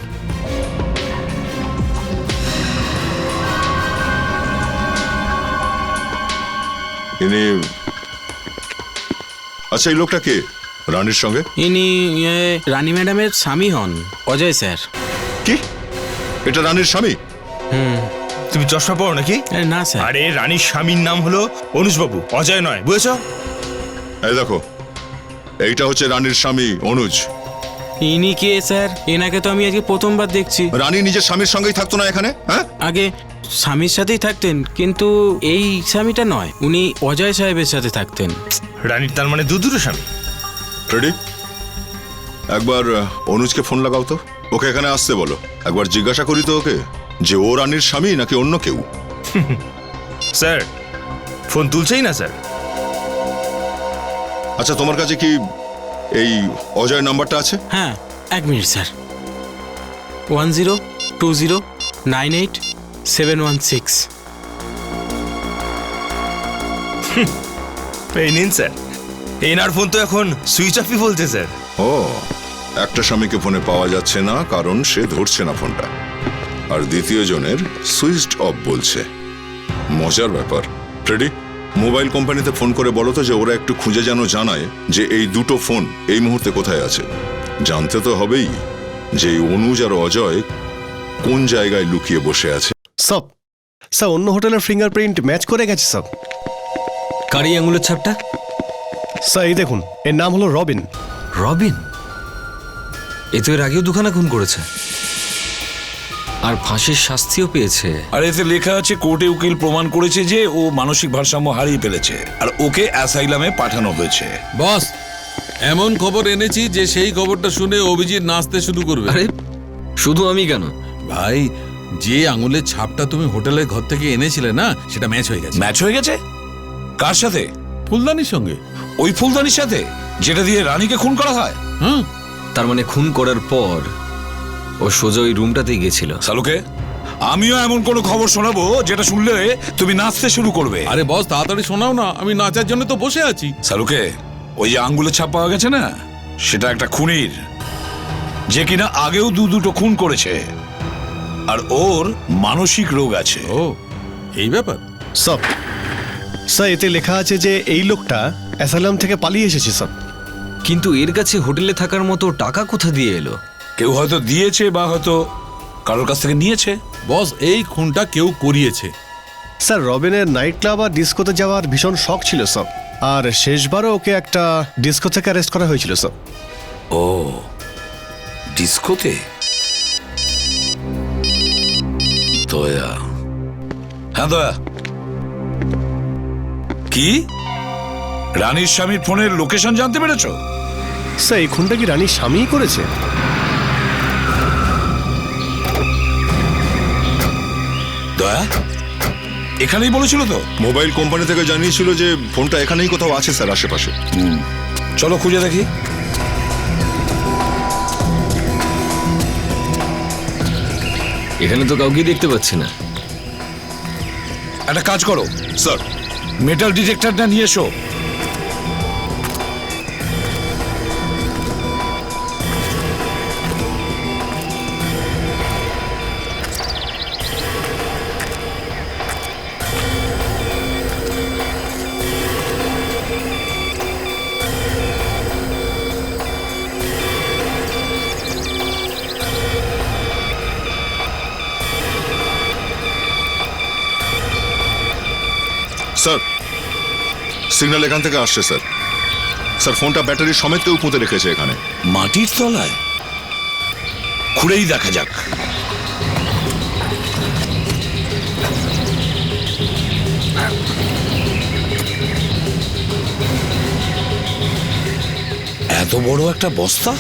ইনি, আচ্ছা এই লোকটা কে রানীর সঙ্গে? ইনি রানী ম্যাডামের স্বামী হন, অজয় স্যার। কি? এটা রানীর স্বামী? তুমি চশমা পড়ো নাকি? না স্যার। আরে রানীর স্বামীর নাম হলো অনুজবাবু, অজয় নয়, বুঝেছ? এই দেখো, এইটা হচ্ছে রানীর স্বামী অনুজ। ইনি কে স্যার? এনাকে তো আমি আজকে প্রথমবার দেখছি। রানী নিজের স্বামীর সঙ্গেই থাকতো না এখানে? হ্যাঁ, আগে স্বামীর সাথেই থাকতেন, কিন্তু এই স্বামীটা নয়, উনি অজয় সাহেবের সাথে থাকতেন। রানীর তার মানে দুটো স্বামী? ফ্রেডি, একবার অনুজকে ফোন লাগাও তো, ওকে এখানে আসতে বলো। একবার জিজ্ঞাসা করি তো ওকে যে ও রানীর স্বামী নাকি অন্য কেউ। স্যার, ফোন তুলছেই না স্যার। আচ্ছা, তোমার কাছে কি এই অজয় নাম্বারটা আছে? হ্যাঁ, 1 মিনিট স্যার। 1020988716। এই নিন স্যার, এনার ফোন তো এখন সুইচ অফই বলছে স্যার। ও, একটা স্বামীকে ফোনে পাওয়া যাচ্ছে না কারণ সে ধরছে না ফোনটা, আর দ্বিতীয় জনের সুইচড অফ বলছে। মজার ব্যাপার। ফ্রেডি, মোবাইল কোম্পানিতে ফোন করে বলো তো যে ওরা একটু খুঁজে যেন জানায় যে এই দুটো ফোন এই মুহূর্তে কোথায় আছে। জানতে তো হবেই যে অনুজ আর অজয় কোন জায়গায় লুকিয়ে বসে আছে। সব স্যার, অন্য হোটেলের ফিঙ্গারপ্রিন্ট ম্যাচ করে গেছে সব। কার এই আঙুলের ছাপটা? স্যার এই দেখুন, এর নাম হলো রবিন। রবিন? এ তো এর আগেও 2খানা খুন করেছে, আর ফাঁসির শাস্তিও পেয়েছে। আর এতে লেখা আছে কোর্টে উকিল প্রমাণ করেছে যে ও মানসিক ভারসাম্য হারিয়ে ফেলেছে, আর ওকে অ্যাসাইলামে পাঠানো হয়েছে। বস, এমন খবর এনেছি যে সেই খবরটা শুনে অভিজিৎ নাচতে শুরু করবে। আরে শুধু আমি কেন ভাই, যে আঙুলের ছাপটা তুমি হোটেলের ঘর থেকে এনেছিলে না, সেটা ম্যাচ হয়ে গেছে। ম্যাচ হয়ে গেছে? কার সাথে? ফুলদানির সঙ্গে। ওই ফুলদানির সাথে যেটা দিয়ে রানীকে খুন করা হয়? তার মানে খুন করার পর ও সোজা ওই রুমটাতেই গেছিল। সালুকে, আমিও এমন কোনো খবর শোনাবো যেটা শুনলে তুমি নাচতে শুরু করবে। আরে বস, তাড়াতাড়ি শোনাও না, আমি নাচার জন্য তো বসে আছি। সালুকে, ওই যে আঙ্গুলের ছাপ পাওয়া গেছে না, সেটা একটা খুনির, যে কিনা আগেও দুটো খুন করেছে, আর ওর মানসিক রোগ আছে। ও, এই ব্যাপার। স্যার, এতে লেখা আছে যে এই লোকটা অ্যাসাইলাম থেকে পালিয়ে এসেছে স্যার। কিন্তু এর কাছে হোটেলে থাকার মতো টাকা কোথা দিয়ে এলো? কেউ হয়তো দিয়েছে বা হয়তো কারোর কাছ থেকে নিয়েছে। বস, এই খুনটা কেউ করিয়েছে। স্যার, রবিনের নাইট ক্লাব আর ডিস্কোতে যাওয়ার ভীষণ শখ ছিল স্যার, আর শেষবারও ওকে একটা ডিস্কো থেকে অ্যারেস্ট করা হয়েছিল স্যার। ও, ডিস্কোতে? দয়া, হ্যাঁ দয়া। কি রানীর স্বামীর ফোনের লোকেশন জানতে পেরেছো? স্যার, এই খুনটা কি রানীর স্বামীই করেছে? দয়া এখানেই বলেছিল তো? মোবাইল কোম্পানি থেকে জানিয়েছিল যে ফোনটা এখানেই কোথাও আছে স্যার, আশেপাশে। চলো খুঁজে দেখি। এখানে তো কাউকে দেখতে পাচ্ছি না। একটা কাজ করো স্যার, মেটাল ডিটেক্টরটা নিয়ে এসো। স্যার, সিগন্যাল এখান থেকে আসছে স্যার। স্যার, ফোনটা ব্যাটারি সমেত কেউ পুঁতে রেখেছে এখানে। মাটির তলায়? খুঁড়েই দেখা যাক। এত বড় একটা বস্তা?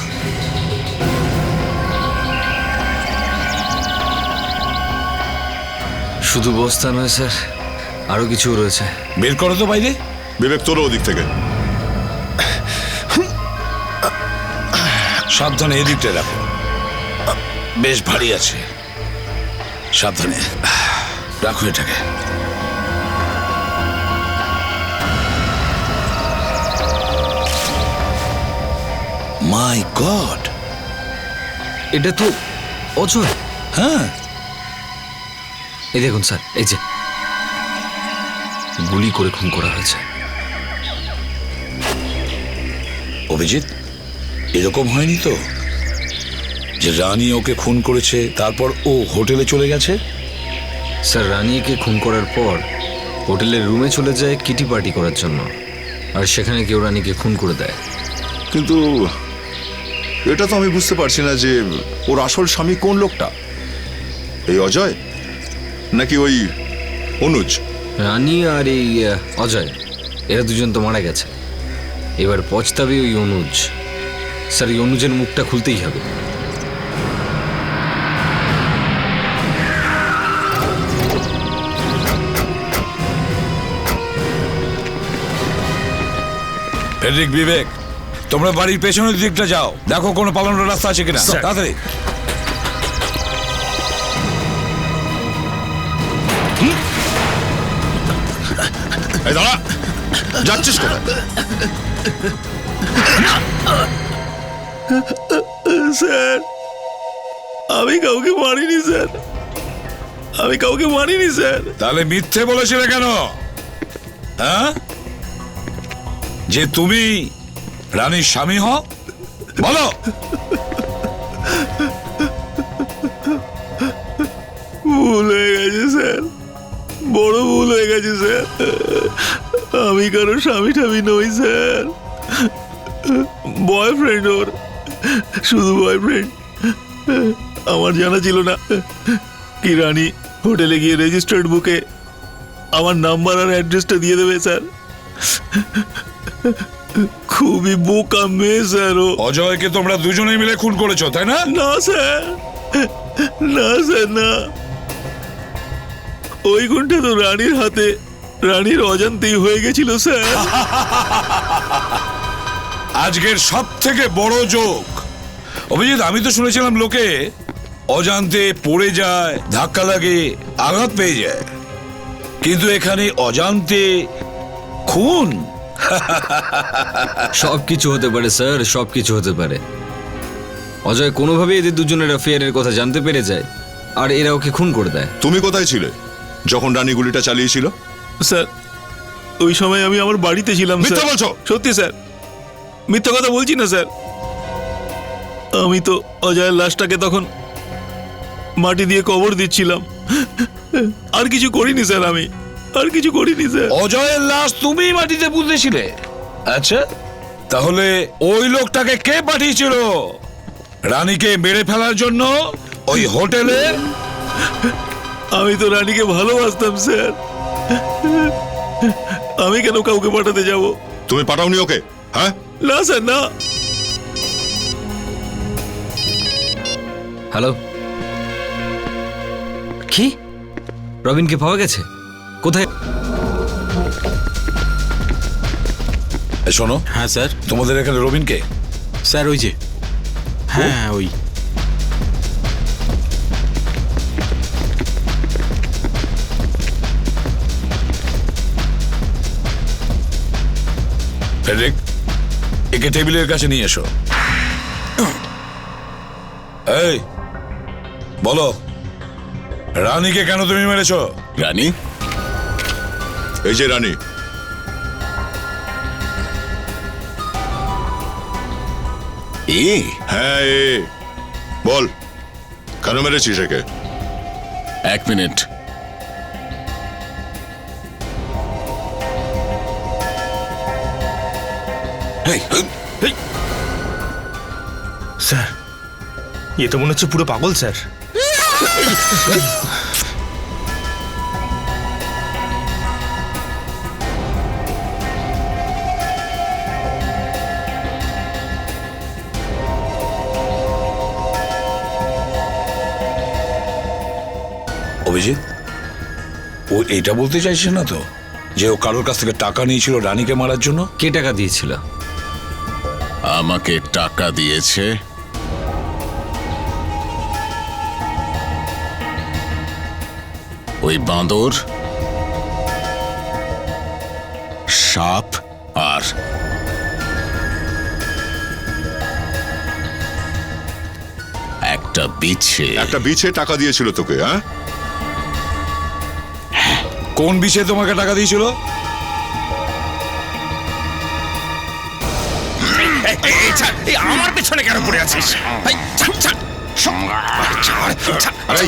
শুধু বস্তা নয় স্যার, আরো কিছু রয়েছে। বের করো তো বাইরে। বিবেক, তোলো ওদিক থেকে। সাবধানে এদিকটা রাখো, বেশ ভারী আছে। সাবধানে রাখো এটাকে। মাই গড, এটা তো অজয়। হ্যাঁ, এই দেখুন স্যার, এই যে গুলি করে খুন করা হয়েছে। অভিজিৎ, এরকম হয়নি তো যে রানী ওকে খুন করেছে, তারপর ও হোটেলে চলে গেছে? স্যার, রানীকে খুন করার পর হোটেলের রুমে চলে যায় কিটি পার্টি করার জন্য, আর সেখানে কেউ রানীকে খুন করে দেয়। কিন্তু এটা তো আমি বুঝতে পারছি না যে ওর আসল স্বামী কোন লোকটা, এই অজয় নাকি ওই অনুজ? রানী আর এই অজয়, এরা দুজন তো মারা গেছে। এবার পচতাবে ওই অনুজ। স্যার, এই অনুজের মুখটা খুলতেই হবে। ফেডরিক, বিবেক, তোমরা বাড়ির পেছনের দিকটা যাও, দেখো কোনো পালানোর রাস্তা আছে কিনা। তাড়াতাড়ি। এই দাঁড়া, যাচ্ছিস কোথায়? স্যার, আমি কাউকে মারিনি স্যার, আমি কাউকে মারিনি স্যার। তাহলে মিথ্যে বলেছিলে কেন? হ্যাঁ, যে তুমি রানীর স্বামী হও, বলো। ভুল হয়ে গেছে স্যার, বড় ভুল হয়ে গেছে স্যার। আমি কারো স্বামী টামি নই স্যার, বয়ফ্রেন্ড ওর, শুধু বয়ফ্রেন্ড। আমার জানা ছিল না কি রানী হোটেলে গিয়ে রেজিস্টার্ড বুকে আমার নাম্বার আর অ্যাড্রেসটা দিয়ে দেবে স্যার। খুবই বোকা মেয়ে স্যার ও। অজয়কে তোমরা দুজনেই মিলে খুন করেছো, তাই না? না স্যার, না স্যার না, ওই গুণটা তো রানীর হাতে, রানীর অজান্তেই হয়ে গেছিল স্যার। আজকের সব থেকে বড় যোগ অভিজিৎ, আমি তো শুনেছিলাম লোকে অজান্তে পড়ে যায়, ধাক্কা লাগে, আঘাত পেয়ে যায়, কিন্তু এখানে অজান্তে খুন। সবকিছু হতে পারে স্যার, সবকিছু হতে পারে। অজয় কোনোভাবে এদের দুজনের অ্যাফেয়ারের কথা জানতে পেরে যায় আর এরা ওকে খুন করে দেয়। তুমি কোথায় ছিলে যখন রানী গুলিটা চালিয়েছিল? স্যার ওই সময় আমি আমার বাড়িতে ছিলাম। মিথ্যা বলছো? সত্যি স্যার, মিথ্যা কথা বলছি না স্যার। আমি তো অজয়ের লাশটাকে তখন মাটি দিয়ে কবর দিচ্ছিলাম, আর কিছু করিনি স্যার, আমি আর কিছু করিনি স্যার। অজয়ের লাশ তুমি মাটিতে পুঁতেছিলে? আচ্ছা, তাহলে ওই লোকটাকে কে পাঠিয়েছিল রানীকে মেরে ফেলার জন্য ওই হোটেলে? আমি তো রানীকে ভালোবাসতাম স্যার, আমি কেন কাউকে পাঠাতে যাব? তুমি পাঠাওনি ওকে? হ্যাঁ না স্যার না। হ্যালো, কি রবিনকে পাওয়া গেছে? কোথায়? শোনো। হ্যাঁ স্যার। তোমাদের এখানে রবিনকে? স্যার ওই যে, হ্যাঁ ওই। ফেডরিক, একে টেবিলের কাছে নিয়ে এসো। এই বলো, রানীকে কেন তুমি মেরেছো? রানী? এই যে রানী। হ্যাঁ এ, বল কেন মেরেছিস একে? 1 মিনিট। স্যার এ তো মনে হচ্ছে পুরো পাগল স্যার। অভিজিৎ, ও এটা বলতে চাইছে না তো যে ও কারোর কাছ থেকে টাকা নিয়েছিল রানীকে মারার জন্য? কে টাকা দিয়েছিল? আমাকে টাকা দিয়েছে ওই বাঁদর, সাপ আর একটা বিছে। একটা বিছে টাকা দিয়েছিল তোকে? হ্যাঁ, কোন বিছে তোমাকে টাকা দিয়েছিল? আমার পেছনে কেন পড়ে আছিস?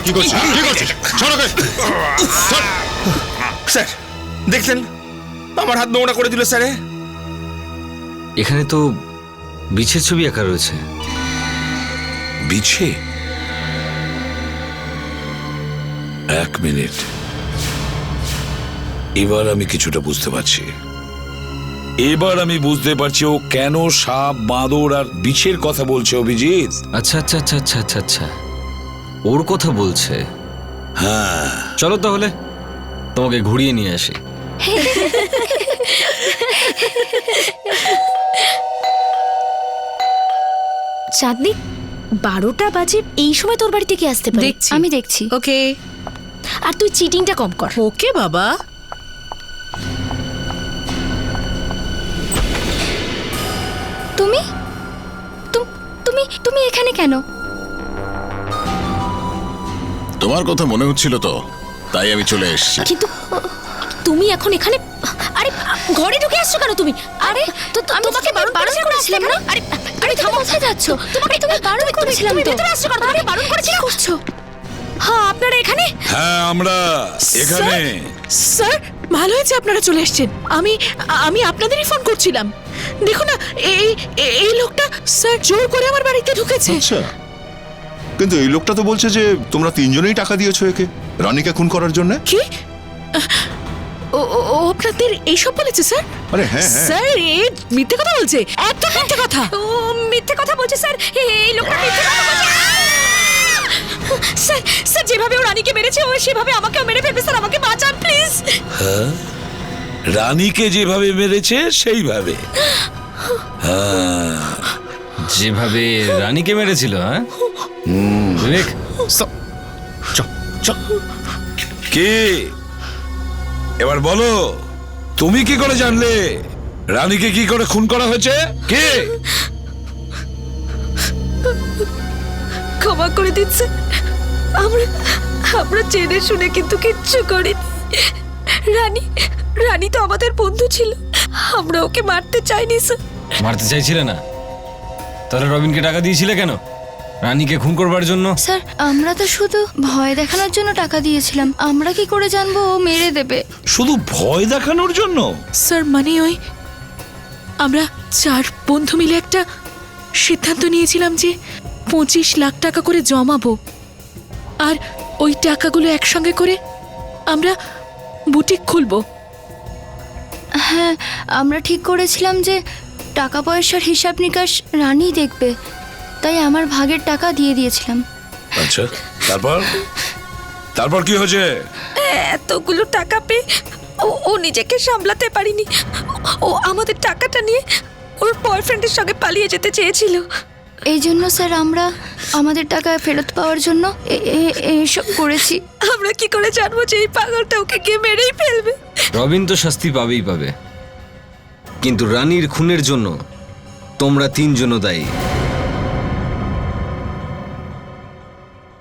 কি করছিস? কি করছিস? স্যার দেখলেন আমার হাত নোংরা করে দিল স্যার। এখানে তো বিছের ছবি আঁকা রয়েছে। বিছে? 1 মিনিট, এবার আমি কিছুটা বুঝতে পারছি। এবার আমি বুঝতে পারছি ও কেন সাপ, বাঁদর আর বিছের কথা বলছে। অভিজিৎ, আচ্ছা আচ্ছা আচ্ছা আচ্ছা আচ্ছা আচ্ছা, ওর কথা বলছে। হ্যাঁ চলো তাহলে তোমাকে ঘুরিয়ে নিয়ে আসি। চাঁদনি, 12টা বাজে, এই সময় তোর বাড়িতে কি আসতে পারে? দেখছি। আমি দেখছি। ওকে। আর তুই চিটিংটা কম কর। ওকে বাবা। তুমি তুমি তুমি এখানে কেন? তোমার কথা মনে হচ্ছিল তো, তাই আমি চলে এসেছি। কিন্তু তুমি এখন এখানে, আরে ঘরে ঢুকে আসছো কেন তুমি? আরে তো তোমাকে বারণ করেছিলাম না? আরে আরে থামো, কোথায় যাচ্ছ? তোমাকে বারণ করেছিলাম তো। তুমি ভিতরে আসছো কেন? তোমাকে বারণ করেছিলাম। কি করছো? হ্যাঁ আপনারা এখানে? হ্যাঁ আমরা এখানে। স্যার ভালো হয়েছে আপনারা চলে এসেছেন। আমি আপনাদেরই ফোন করছিলাম। দেখো না, এই লোকটা স্যার জোর করে আমার বাড়িতে ঢুকেছে। আচ্ছা, কিন্তু এই লোকটা তো বলছে যে তোমরা 3 জনেই টাকা দিয়েছো একে রানীকে খুন করার জন্য। কি? ও আপনাদের এইসব বলেছে স্যার? আরে হ্যাঁ হ্যাঁ স্যার, এ মিথ্যে কথা বলছে, একদম মিথ্যে কথা। ও মিথ্যে কথা বলছে স্যার, এই লোকটা মিথ্যে কথা বলছে। স্যার স্যার যেভাবে ও রানীকে মেরেছে ও সেভাবে আমাকেও মেরে ফেলবে স্যার, আমাকে বাঁচান প্লিজ। হ্যাঁ, রানীকে যেভাবে মেরেছে সেইভাবে। হ্যাঁ, যেভাবে রানীকে মেরেছিল, হ্যাঁ বিবেক? কে এবার বলো, তুমি কি করে জানলে রানীকে কি করে খুন করা হয়েছে? কে? ক্ষমা করে দিন স্যার, আমরা আমরা জেনে শুনে কিন্তু কিচ্ছু করিনি। রানী তো আমাদের বন্ধু ছিল, আমরা ওকে মারতে চাইনি স্যার। মারতে চাইছিলে না? তাহলে রবিনকে টাকা দিয়েছিলে কেন রানীকে খুন করবার জন্য? স্যার আমরা তো শুধু ভয় দেখানোর জন্য টাকা দিয়েছিলাম, আমরা কি করে জানবো ও মেরে দেবে? শুধু ভয় দেখানোর জন্য? স্যার মানে ওই আমরা 4 বন্ধু মিলে একটা সিদ্ধান্ত নিয়েছিলাম যে 25 লাখ টাকা করে জমাবো, আর ওই টাকাগুলো একসঙ্গে করে আমরা বুটিক খুলবো। হ্যাঁ, আমরা ঠিক করেছিলাম যে টাকা পয়সার হিসাব নিকাশ রানী দেখবে, তাই আমার ভাগের টাকা দিয়ে দিয়েছিলাম। আচ্ছা, তারপর তারপর কি হয়েছে? এতগুলো টাকা পেয়ে ও নিজেকে সামলাতে পারিনি, ও আমাদের টাকাটা নিয়ে ওর বয়ফ্রেন্ডের সঙ্গে পালিয়ে যেতে চেয়েছিল। এই জন্য স্যার আমরা আমাদের টাকা ফেরত পাওয়ার জন্য এইসব করেছি। আমরা কি করে জানবো যে এই পাগলটা ওকে গিয়ে মেরেই ফেলবে? রবিন তো শাস্তি পাবেই পাবে, কিন্তু রানীর খুনের জন্য তোমরা 3 জনও দায়ী।